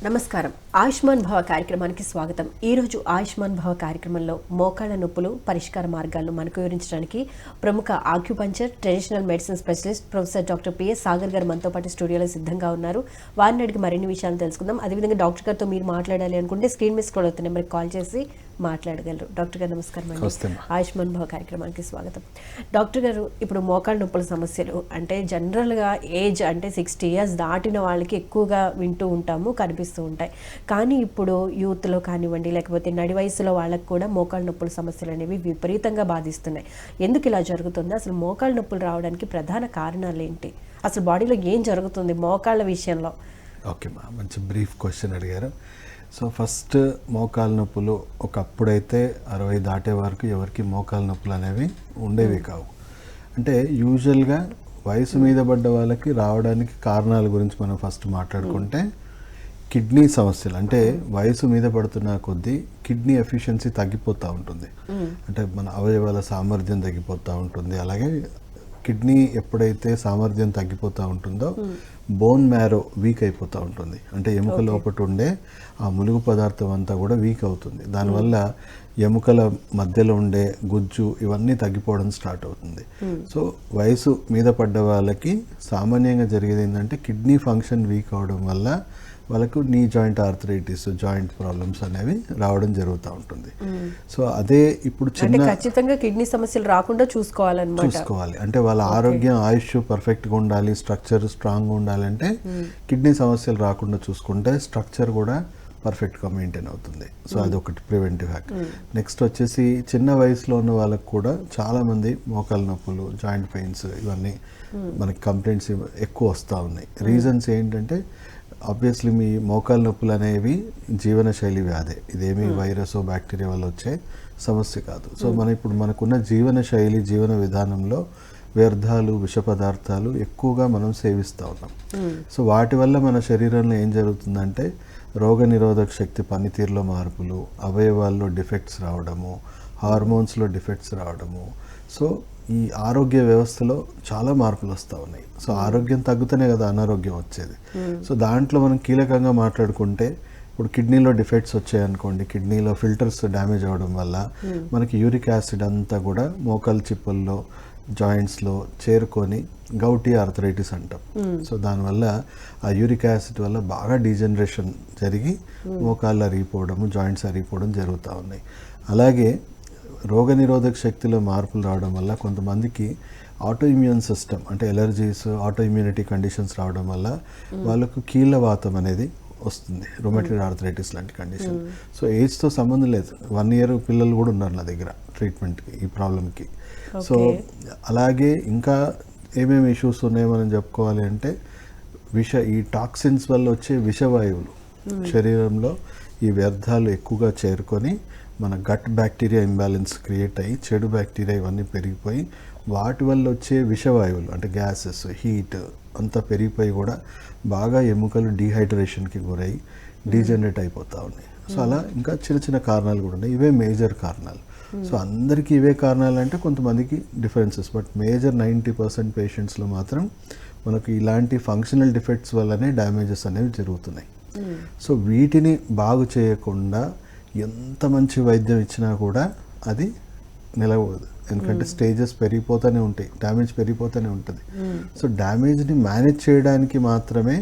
నమస్కారం. ఆయుష్మాన్ భవ కార్యక్రమానికి స్వాగతం. ఈరోజు ఆయుష్మాన్ భవ కార్యక్రమంలో మోకాళ్ళ నొప్పులు పరిష్కార మార్గాలను మనకు వివరించడానికి ప్రముఖ acupuncture traditional medicine specialist professor doctor PS Sagar గారు మనతో పాటు స్టూడియోలో సిద్ధంగా ఉన్నారు. వారిని అడిగి మరిన్ని విషయాలు తెలుసుకుందాం. అదేవిధంగా డాక్టర్ గారితో మీరు మాట్లాడాలి అనుకుంటే స్క్రీన్ మీద స్క్రోల్ అవుతున్న నెంబర్కి కాల్ చేసి మాట్లాడగలరు. డాక్టర్ గారు నమస్కారం అండి. ఆయుష్మాన్ భవ కార్యక్రమానికి స్వాగతం. డాక్టర్ గారు, ఇప్పుడు మోకాళ్ళ నొప్పుల సమస్యలు అంటే జనరల్గా ఏజ్ అంటే 60 years దాటిన వాళ్ళకి ఎక్కువగా వింటూ ఉంటాము, కనిపిస్తూ ఉంటాయి. కానీ ఇప్పుడు యూత్లో కానివ్వండి, లేకపోతే నడి వయసులో వాళ్ళకి కూడా మోకాళ్ళ నొప్పుల సమస్యలు అనేవి విపరీతంగా బాధిస్తున్నాయి. ఎందుకు ఇలా జరుగుతుంది? అసలు మోకాళ్ళ నొప్పులు రావడానికి ప్రధాన కారణాలు ఏంటి? అసలు బాడీలో ఏం జరుగుతుంది మోకాళ్ళ విషయంలో? ఓకే మా, మంచి బ్రీఫ్ క్వశ్చన్ అడిగారు. సో ఫస్ట్ మోకాళ్ళ నొప్పులు ఒకప్పుడైతే 60 దాటే వరకు ఎవరికి మోకాళ్ళ నొప్పులు అనేవి ఉండేవి కావు. అంటే యూజువల్గా వయసు మీద పడ్డ వాళ్ళకి రావడానికి కారణాల గురించి మనం ఫస్ట్ మాట్లాడుకుంటే కిడ్నీ సమస్యలు, అంటే వయసు మీద పడుతున్న కొద్దీ కిడ్నీ ఎఫిషియన్సీ తగ్గిపోతూ ఉంటుంది. అంటే మన అవయవాల సామర్థ్యం తగ్గిపోతూ ఉంటుంది. అలాగే కిడ్నీ ఎప్పుడైతే సామర్థ్యం తగ్గిపోతూ ఉంటుందో బోన్ మ్యారో వీక్ అయిపోతూ ఉంటుంది. అంటే ఎముక లోపల ఉండే ఆ ములుగు పదార్థం అంతా కూడా వీక్ అవుతుంది. దానివల్ల ఎముకల మధ్యలో ఉండే గుజ్జు ఇవన్నీ తగ్గిపోవడం స్టార్ట్ అవుతుంది. సో వయసు మీద పడ్డ వాళ్ళకి సామాన్యంగా జరిగేది ఏంటంటే కిడ్నీ ఫంక్షన్ వీక్ అవడం వల్ల వాళ్ళకు knee joint arthritis, joint problems అనేవి రావడం జరుగుతూ ఉంటుంది. సో అదే ఇప్పుడు ఖచ్చితంగా కిడ్నీ సమస్యలు రాకుండా చూసుకోవాలి. అంటే వాళ్ళ ఆరోగ్యం, ఆయుష్ పర్ఫెక్ట్గా ఉండాలి, స్ట్రక్చర్ స్ట్రాంగ్గా ఉండాలంటే కిడ్నీ సమస్యలు రాకుండా చూసుకుంటే స్ట్రక్చర్ కూడా పర్ఫెక్ట్గా మెయింటైన్ అవుతుంది. సో అదొకటి ప్రివెంటివ్ హ్యాక్. నెక్స్ట్ వచ్చేసి చిన్న వయసులో ఉన్న వాళ్ళకు కూడా చాలామంది మోకాళ్ళ నొప్పులు, జాయింట్ పెయిన్స్ ఇవన్నీ మనకి కంప్లైంట్స్ ఎక్కువ వస్తూ ఉన్నాయి. రీజన్స్ ఏంటంటే ఆబ్వియస్లీ మీ మోకాళ్ళ నొప్పులు అనేవి జీవనశైలి వ్యాధి. ఇదేమి వైరస్ బ్యాక్టీరియా వల్ల వచ్చే సమస్య కాదు. సో మనకున్న జీవనశైలి, జీవన విధానంలో వ్యర్థాలు, విష పదార్థాలు ఎక్కువగా మనం సేవిస్తూ ఉన్నాం. సో వాటి వల్ల మన శరీరంలో ఏం జరుగుతుందంటే రోగ నిరోధక శక్తి పనితీరులో మార్పులు, అవయవాల్లో డిఫెక్ట్స్ రావడము, హార్మోన్స్లో డిఫెక్ట్స్ రావడము. సో ఈ ఆరోగ్య వ్యవస్థలో చాలా మార్పులు వస్తూ ఉన్నాయి. సో ఆరోగ్యం తగ్గుతూనే కదా అనారోగ్యం వచ్చేది. సో దాంట్లో మనం కీలకంగా మాట్లాడుకుంటే ఇప్పుడు కిడ్నీలో డిఫెక్ట్స్ వచ్చాయనుకోండి, కిడ్నీలో ఫిల్టర్స్ డ్యామేజ్ అవ్వడం వల్ల మనకి యూరిక్ యాసిడ్ అంతా కూడా మోకాలు చిప్పల్లో, జాయింట్స్లో చేరుకొని గౌటీ ఆర్థరైటిస్ అంటాం. సో దానివల్ల ఆ యూరిక్ యాసిడ్ వల్ల బాగా డీజనరేషన్ జరిగి మోకాళ్ళు అరిగిపోవడము, జాయింట్స్ అరిగిపోవడం జరుగుతూ ఉన్నాయి. అలాగే రోగనిరోధక శక్తిలో మార్పులు రావడం వల్ల కొంతమందికి ఆటో ఇమ్యూన్ సిస్టమ్, అంటే ఎలర్జీస్, ఆటో ఇమ్యూనిటీ కండిషన్స్ రావడం వల్ల వాళ్ళకు కీళ్ళవాతం అనేది వస్తుంది, రొమాటిడ్ ఆర్థరైటిస్ లాంటి కండిషన్. సో ఏజ్తో సంబంధం లేదు. 1 year పిల్లలు కూడా ఉన్నారు నా దగ్గర ట్రీట్మెంట్కి ఈ ప్రాబ్లంకి. సో అలాగే ఇంకా ఏమేమి ఇష్యూస్ ఉన్నాయో మనం చెప్పుకోవాలి అంటే ఈ టాక్సిన్స్ వల్ల వచ్చే విషవాయువులు శరీరంలో ఈ వ్యర్థాలు ఎక్కువగా చేరుకొని మన గట్ బ్యాక్టీరియా ఇంబ్యాలెన్స్ క్రియేట్ అయ్యి చెడు బ్యాక్టీరియా ఇవన్నీ పెరిగిపోయి వాటి వల్ల వచ్చే విషవాయువులు అంటే గ్యాసెస్, హీట్ అంతా పెరిగిపోయి కూడా బాగా ఎముకలు డీహైడ్రేషన్కి గురై డీజనరేట్ అయిపోతూ ఉన్నాయి. సో అలా ఇంకా చిన్న చిన్న కారణాలు కూడా ఉన్నాయి. ఇవే మేజర్ కారణాలు. సో అందరికీ ఇవే కారణాలు అంటే కొంతమందికి డిఫరెన్సెస్, బట్ మేజర్ 90% పేషెంట్స్లో మాత్రం మనకు ఇలాంటి ఫంక్షనల్ డిఫెక్ట్స్ వల్లనే డ్యామేజెస్ అనేవి జరుగుతున్నాయి. సో వీటిని బాగు చేయకుండా ఎంత మంచి వైద్యం ఇచ్చినా కూడా అది నిలవదు. ఎందుకంటే స్టేజెస్ పెరిగిపోతూనే ఉంటాయి, డ్యామేజ్ పెరిగిపోతూనే ఉంటుంది. సో డ్యామేజ్ని మేనేజ్ చేయడానికి మాత్రమే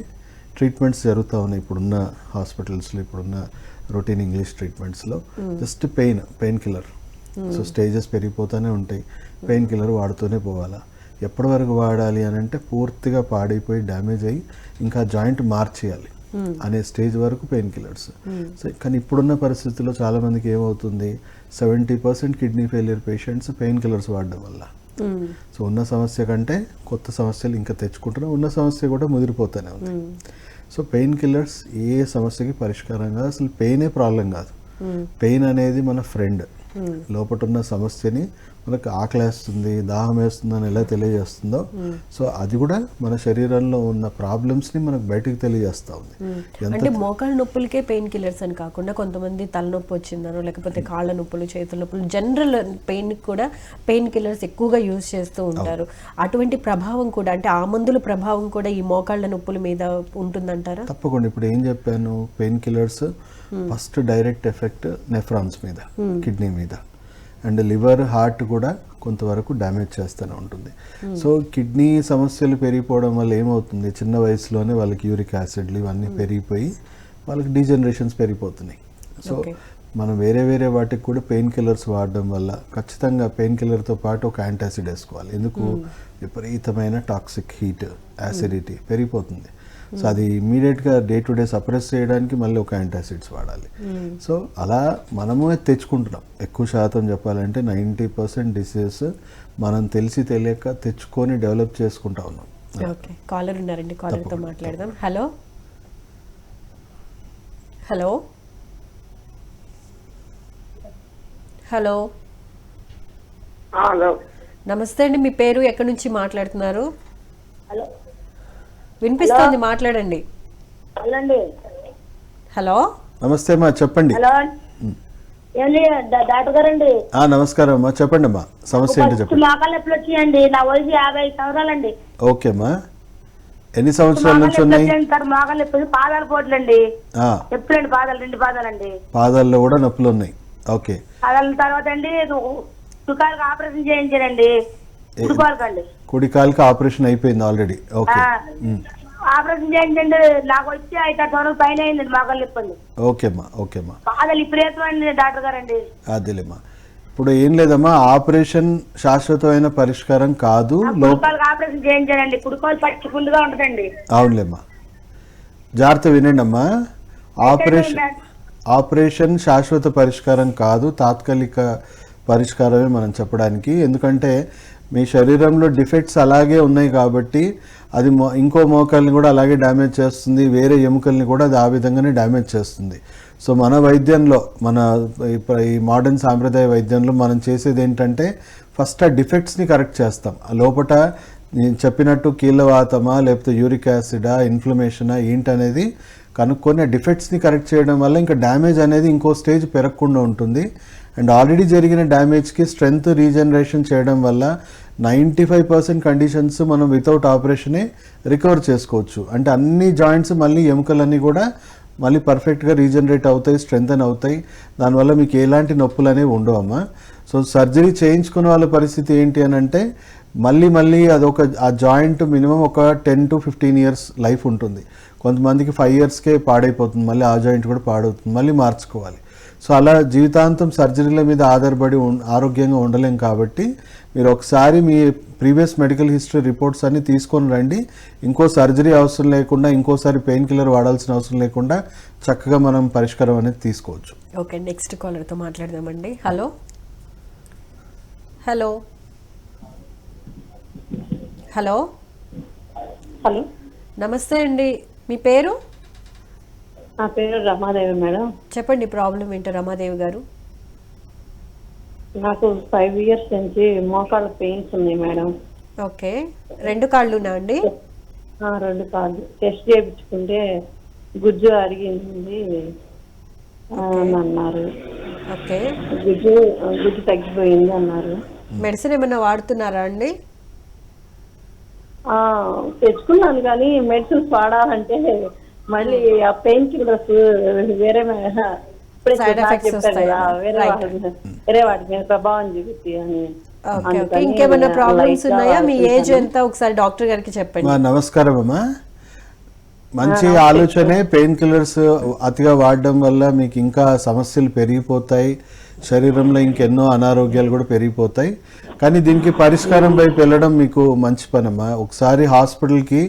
ట్రీట్మెంట్స్ జరుగుతూ ఉన్నాయి ఇప్పుడున్న హాస్పిటల్స్లో, ఇప్పుడున్న రొటీన్ ఇంగ్లీష్ ట్రీట్మెంట్స్లో. Just pain killer. So stages పెరిగిపోతూనే ఉంటాయి, పెయిన్ కిల్లర్ వాడుతూనే పోవాలా. ఎప్పటి వరకు వాడాలి అని అంటే పూర్తిగా పాడైపోయి డ్యామేజ్ అయ్యి ఇంకా జాయింట్ మార్చేయాలి అనే స్టేజ్ వరకు పెయిన్ కిల్లర్స్. సో కానీ ఇప్పుడున్న పరిస్థితుల్లో చాలామందికి ఏమవుతుంది, 70% kidney failure patients pain killers వాడడం వల్ల. సో ఉన్న సమస్య కంటే కొత్త సమస్యలు ఇంకా తెచ్చుకుంటున్నా, ఉన్న సమస్య కూడా ముదిరిపోతూనే ఉంది. సో పెయిన్ కిల్లర్స్ ఏ సమస్యకి పరిష్కారం కాదు. అసలు పెయినే ప్రాబ్లం కాదు. పెయిన్ అనేది మన ఫ్రెండ్. లోపల ఉన్న సమస్యని మనకు ఆకలేస్తుంది, దాహం వేస్తుంది అని ఎలా తెలియజేస్తుందో, సో అది కూడా మన శరీరంలో ఉన్న ప్రాబ్లమ్స్ని మనకు బయటికి తెలియజేస్తూ ఉంది. అంటే మోకాళ్ళ నొప్పులకే పెయిన్ కిల్లర్స్ అని కాకుండా కొంతమంది తలనొప్పి వచ్చిందనో లేకపోతే కాళ్ళ నొప్పులు, చేతుల నొప్పులు, జనరల్ పెయిన్ కూడా పెయిన్ కిల్లర్స్ ఎక్కువగా యూజ్ చేస్తూ ఉంటారు. అటువంటి ప్రభావం కూడా అంటే ఆ మందుల ప్రభావం కూడా ఈ మోకాళ్ళ నొప్పుల మీద ఉంటుందంటారా? తప్పకుండా. ఇప్పుడు ఏం చెప్పాను, pain killers first direct effect nephrons మీద, కిడ్నీ మీద, అండ్ లివర్, హార్ట్ కూడా కొంతవరకు డ్యామేజ్ చేస్తూనే ఉంటుంది. సో కిడ్నీ సమస్యలు పెరిగిపోవడం వల్ల ఏమవుతుంది, చిన్న వయసులోనే వాళ్ళకి యూరిక్ యాసిడ్లు ఇవన్నీ పెరిగిపోయి వాళ్ళకి డీజనరేషన్స్ పెరిగిపోతున్నాయి. సో మనం వేరే వేరే వాటికి కూడా పెయిన్ కిల్లర్స్ వాడడం వల్ల ఖచ్చితంగా పెయిన్ కిల్లర్తో పాటు ఒక యాంటాసిడ్ వేసుకోవాలి. ఎందుకు, విపరీతమైన టాక్సిక్ హీట్, యాసిడిటీ పెరిగిపోతుంది. సో అది ఇమీడియట్గా డే టు డే సప్రెస్ చేయడానికి మళ్ళీ ఒక యాంటాసిడ్స్ వాడాలి. సో అలా మనము తెచ్చుకుంటున్నాం. ఎక్కువ శాతం చెప్పాలంటే 90% డిసీజెస్ మనం తెలిసి తెలియక తెచ్చుకొని డెవలప్ చేసుకుంటా ఉన్నాం. ఓకే, కాలర్ ఉన్నారండి, కాలర్తో మాట్లాడదాం. హలో హలో హలో హలో, నమస్తే అండి, మీ పేరు, ఎక్కడి నుంచి మాట్లాడుతున్నారు? హలో, వినిపిస్తుంది, మాట్లాడండి. హలో అండి. హలో, నమస్తే అమ్మా, చెప్పండి. హలో ఏంటి డాక్టర్ గారండి? నమస్కారం అమ్మా, చెప్పండి అమ్మా, సమస్య ఏంటో చెప్పండి. మోకాళ్ళ నొప్పులు వచ్చాయండి. నా వయసు 50 సంవత్సరాలండి. ఓకే అమ్మా, ఎన్ని సంవత్సరాల నుంచి ఉన్నాయి? మోకాళ్ళ నొప్పులు, పాదాలు పోట్లండి, ఎప్పుడండి పాదాలు, 2 పాదాలండి. పాదాల్లో కూడా నొప్పులు ఉన్నాయి. ఓకే, పాదాల తర్వాత అండి తుకాలకు ఆపరేషన్ చేయించారండి. కుడికాలకండి, కుడి కాలుకి ఆపరేషన్ అయిపోయింది ఆల్రెడీ. ఓకే, ఆపరేషన్ చేయించండి. నాకు వచ్చి 5-6 సంవత్సరాలు పైన అయిందండి మోకాళ్ళ నొప్పి. ఓకేమ్మా, ఓకేమ్మా, పాదాలు విపరీతమండి డాక్టర్ గారండి. అదేలేమ్మా. ఇప్పుడు ఏం లేదమ్మా, ఆపరేషన్ శాశ్వతమైన పరిష్కారం కాదు. కుడికాలకు ఆపరేషన్ చేయించారండి. కుడికాలు పచ్చి పుల్లుగా ఉంటదండి. అవునులేమ్మా, జాగ్రత్త వినండి అమ్మా. ఆపరేషన్ శాశ్వత పరిష్కారం కాదు, తాత్కాలిక పరిష్కారమే మనం చెప్పడానికి. ఎందుకంటే మీ శరీరంలో డిఫెక్ట్స్ అలాగే ఉన్నాయి కాబట్టి అది ఇంకో మోకాల్ని కూడా అలాగే డ్యామేజ్ చేస్తుంది, వేరే ఎముకల్ని కూడా అది ఆ విధంగానే డ్యామేజ్ చేస్తుంది. సో మన వైద్యంలో, మన ఈ మోడర్న్ సాంప్రదాయ వైద్యంలో మనం చేసేది ఏంటంటే ఫస్ట్ ఆ డిఫెక్ట్స్ని కరెక్ట్ చేస్తాం. ఆ లోపట నేను చెప్పినట్టు కీళ్ళవాతమా లేకపోతే యూరిక్ యాసిడా, ఇన్ఫ్లమేషనా ఏంటనేది కనుక్కొని ఆ డిఫెక్ట్స్ని కరెక్ట్ చేయడం వల్ల ఇంకా డ్యామేజ్ అనేది ఇంకో స్టేజ్ పెరగకుండా ఉంటుంది. అండ్ ఆల్రెడీ జరిగిన డ్యామేజ్కి స్ట్రెంగ్త్ రీజనరేషన్ చేయడం వల్ల 95% కండిషన్స్ మనం వితౌట్ ఆపరేషనే రికవర్ చేసుకోవచ్చు. అంటే అన్ని జాయింట్స్ మళ్ళీ ఎముకలన్నీ కూడా మళ్ళీ పర్ఫెక్ట్గా రీజనరేట్ అవుతాయి, స్ట్రెంగ్తన్ అవుతాయి. దానివల్ల మీకు ఎలాంటి నొప్పులు అనేవి ఉండవమ్మా. సో సర్జరీ చేయించుకున్న వాళ్ళ పరిస్థితి ఏంటి అని అంటే మళ్ళీ ఆ జాయింట్ మినిమం ఒక 10 to 15 years లైఫ్ ఉంటుంది. కొంతమందికి 5 yearsకే పాడైపోతుంది, మళ్ళీ ఆ జాయింట్ కూడా పాడవుతుంది, మళ్ళీ మార్చుకోవాలి. సో అలా జీవితాంతం సర్జరీల మీద ఆధారపడి ఆరోగ్యంగా ఉండలేం. కాబట్టి మీరు ఒకసారి మీ ప్రీవియస్ మెడికల్ హిస్టరీ రిపోర్ట్స్ అన్ని తీసుకొని రండి. ఇంకో సర్జరీ అవసరం లేకుండా, ఇంకోసారి పెయిన్ కిల్లర్ వాడాల్సిన అవసరం లేకుండా చక్కగా మనం పరిష్కారం అనేది తీసుకోవచ్చు. ఓకే, నెక్స్ట్ కాలర్తో మాట్లాడదామండి. హలో హలో హలో హలో, నమస్తే అండి, మీ పేరు? నా పేరు రమాదేవి మేడం. చెప్పండి, ప్రాబ్లం ఏంటో రమాదేవి గారు. నాకు 5 years నుంచి మోకాళ్ళ పెయిన్స్ ఉన్నాయి మేడం. ఓకే, 2 కాళ్ళునా అండి? 2 కాళ్ళు. టెస్ట్ చేయించుకుంటే గుజ్జు అరిగింది అన్నారు. ఓకే, గుజ్జు తగ్గిపోయింది అన్నారు. మెడిసిన్ ఏమైనా వాడుతున్నారా అండి? తెచ్చుకున్నాను కానీ మెడిసిన్స్ వాడాలంటే మళ్ళీ ఆ పెయిన్ కిల్లర్స్ వేరే సైడ్ ఎఫెక్ట్స్ వస్తాయి, వేరే వాటి మీద ప్రభావం చూపిస్తాయి అని. ఇంకేమైనా ప్రాబ్లమ్స్ ఉన్నాయా? మీ ఏజ్ ఎంత ఒకసారి డాక్టర్ గారికి చెప్పండి. నమస్కారం అమ్మా, మంచి ఆలోచనే. పెయిన్ కిల్లర్స్ అతిగా వాడడం వల్ల మీకు ఇంకా సమస్యలు పెరిగిపోతాయి, శరీరంలో ఇంకెన్నో అనారోగ్యాలు కూడా పెరిగిపోతాయి. కానీ దీనికి పరిష్కారం వైపు వెళ్ళడం మీకు మంచి పనమ్మా. ఒకసారి హాస్పిటల్కి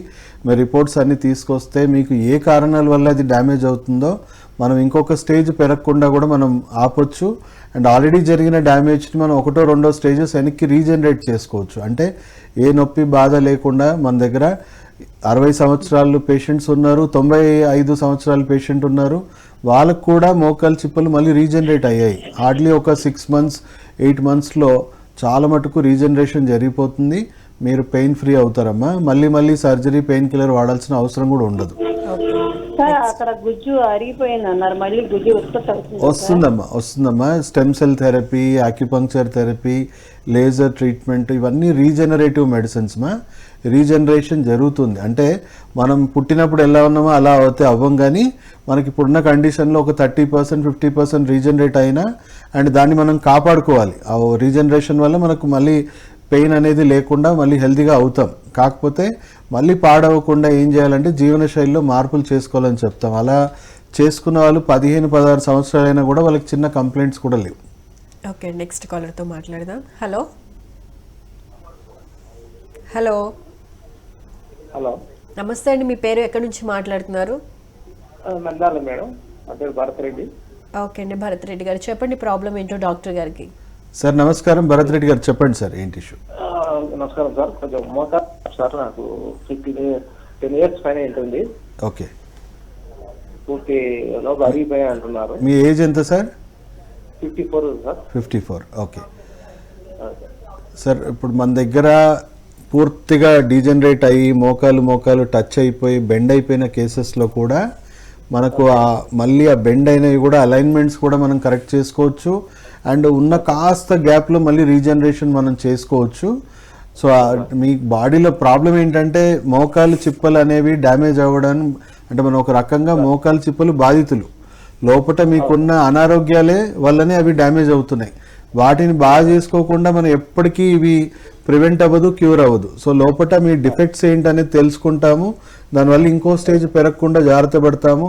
మీ రిపోర్ట్స్ అన్నీ తీసుకొస్తే మీకు ఏ కారణాల వల్ల అది డ్యామేజ్ అవుతుందో మనం ఇంకొక స్టేజ్ పెరగకుండా కూడా మనం ఆపొచ్చు. అండ్ ఆల్రెడీ జరిగిన డ్యామేజ్ని మనం 1వ 2వ స్టేజెస్ వెనక్కి రీజనరేట్ చేసుకోవచ్చు. అంటే ఏ నొప్పి బాధ లేకుండా మన దగ్గర 60 సంవత్సరాలు పేషెంట్స్ ఉన్నారు, 95 సంవత్సరాల పేషెంట్ ఉన్నారు. వాళ్ళకు కూడా మోకాలు చిప్పలు మళ్ళీ రీజనరేట్ అయ్యాయి. హార్డ్లీ ఒక 6 months 8 monthsలో చాలా మటుకు రీజనరేషన్ జరిగిపోతుంది, మీరు పెయిన్ ఫ్రీ అవుతారమ్మా. మళ్ళీ సర్జరీ పెయిన్ కిల్లర్ వాడాల్సిన అవసరం కూడా ఉండదు. సార్ అక్కడ గుజ్జు అరిగిపోయింది అన్నారు, మళ్ళీ గుజ్జు ఉత్పత్తి అవుతుంది. వస్తుందమ్మా. Stem cell therapy, acupuncture therapy, laser treatment, ఇవన్నీ రీజనరేటివ్ మెడిసిన్స్ మా. రీజనరేషన్ జరుగుతుంది అంటే మనం పుట్టినప్పుడు ఎలా ఉన్నామో అలా అవుతే అవ్వం, కానీ మనకి ఇప్పుడున్న కండిషన్లో ఒక 30% 50% రీజనరేట్ అయినా అండ్ దాన్ని మనం కాపాడుకోవాలి. ఆ రీజనరేషన్ వల్ల మనకు మళ్ళీ పెయిన్ అనేది లేకుండా మళ్ళీ హెల్తీగా అవుతాం. కాకపోతే మళ్ళీ పాడవకుండా ఏం చేయాలంటే జీవనశైలిలో మార్పులు చేసుకోవాలని చెప్తాం. అలా చేసుకున్న వాళ్ళు 15-16 సంవత్సరాలైనా కూడా వాళ్ళకి చిన్న కంప్లైంట్స్ కూడా లేవు. ఓకే, నెక్స్ట్ కాలర్తో మాట్లాడదాం. హలో హలో హలో, నమస్తే అండి, మీ పేరు ఎక్కడి నుంచి మాట్లాడుతున్నారు? నందాల మేడం, నా పేరు భరత్ రెడ్డి. ఓకే అండి, భరత్ రెడ్డి గారు చెప్పండి ప్రాబ్లం ఏంటో డాక్టర్ గారికి. సార్ నమస్కారం, భరత్ రెడ్డి గారు చెప్పండి సార్, ఏంటి ఇష్యూ? నమస్కారం సార్, కొంచెం మోకా సార్ నాకు 10 years పైన ఉంటుంది. ఓకే, పూర్తి లోపు అరిగిపోయా అంటున్నారు. మీ ఏజ్ ఎంత సార్? 54 సార్. 54. ఓకే సార్, ఇప్పుడు మన దగ్గర పూర్తిగా డీజనరేట్ అయ్యి మోకాలు టచ్ అయిపోయి బెండ్ అయిపోయిన కేసెస్లో కూడా మనకు మళ్ళీ ఆ బెండ్ అయినవి కూడా అలైన్మెంట్స్ కూడా మనం కరెక్ట్ చేసుకోవచ్చు అండ్ ఉన్న కాస్త గ్యాప్లో మళ్ళీ రీజనరేషన్ మనం చేసుకోవచ్చు. సో మీ బాడీలో ప్రాబ్లం ఏంటంటే మోకాలు చిప్పలు అనేవి డ్యామేజ్ అవ్వడం, అంటే మనం ఒక రకంగా మోకాలు చిప్పలు బాధితులు, లోపల మీకున్న అనారోగ్యాలే వల్లనే అవి డ్యామేజ్ అవుతున్నాయి. వాటిని బాగా చేసుకోకుండా మనం ఎప్పటికీ ఇవి ప్రివెంట్ అవ్వదు, క్యూర్ అవ్వదు. సో లోపల మీ డిఫెక్ట్స్ ఏంటనేది తెలుసుకుంటాము, దానివల్ల ఇంకో స్టేజ్ పెరగకుండా జాగ్రత్త పడతాము.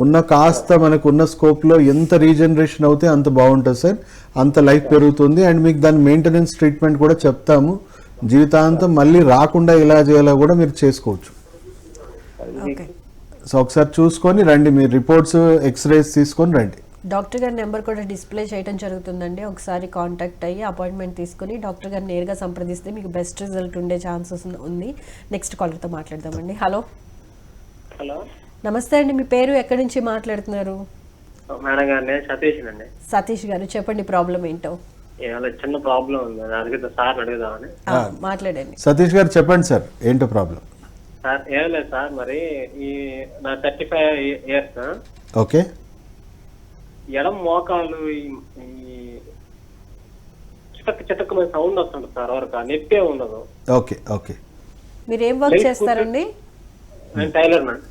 ఉన్న కాస్త మనకు ఉన్న స్కోప్లో ఎంత రీజనరేషన్ అవుతే అంత బాగుంటుంది సార్, అంత లైఫ్ పెరుగుతుంది అండ్ మీకు దాని మెయింటెనెన్స్ ట్రీట్మెంట్ కూడా చెప్తాము. జీవితాంతం మళ్ళీ రాకుండా ఎలా చేయాలో కూడా మీరు చేసుకోవచ్చు. సో ఒకసారి చూసుకొని రండి, మీరు రిపోర్ట్స్ ఎక్స్రేస్ తీసుకొని రండి. డాక్టర్ గారి నెంబర్ కూడా డిస్ప్లే చేయడం జరుగుతుందండి, ఒకసారి కాంటాక్ట్ అయ్యి అపాయింట్మెంట్ తీసుకుని డాక్టర్ గారు నేరుగా సంప్రదిస్తే మీకు బెస్ట్ రిజల్ట్ ఉండే ఛాన్సెస్ ఉంది. నెక్స్ట్ కాలర్తో మాట్లాడదామండి. హలో హలో, నమస్తే అండి, మీ పేరు ఎక్కడి నుంచి మాట్లాడుతున్నారు? మేడం గారు, సతీష్ అండి. సతీష్ గారు చెప్పండి ప్రాబ్లం ఏంటో. చిన్న ప్రాబ్లం ఉంది, అడిగితే సార్ అడుగుదామని. మాట్లాడండి. సతీష్ గారు చెప్పండి సార్, ఏంటో ప్రాబ్లం? సార్ ఏం లేదు సార్, మరి ఈ నా 35 years ఓకే, ఎడం మోకాళ్ళు చిటక్ మీద సౌండ్ వస్తుంది సార్, వరకు నొప్పే ఉండదు. ఓకే ఓకే, మీరు ఏం వర్క్ చేస్తారండి? నేను టైలర్ మేడం.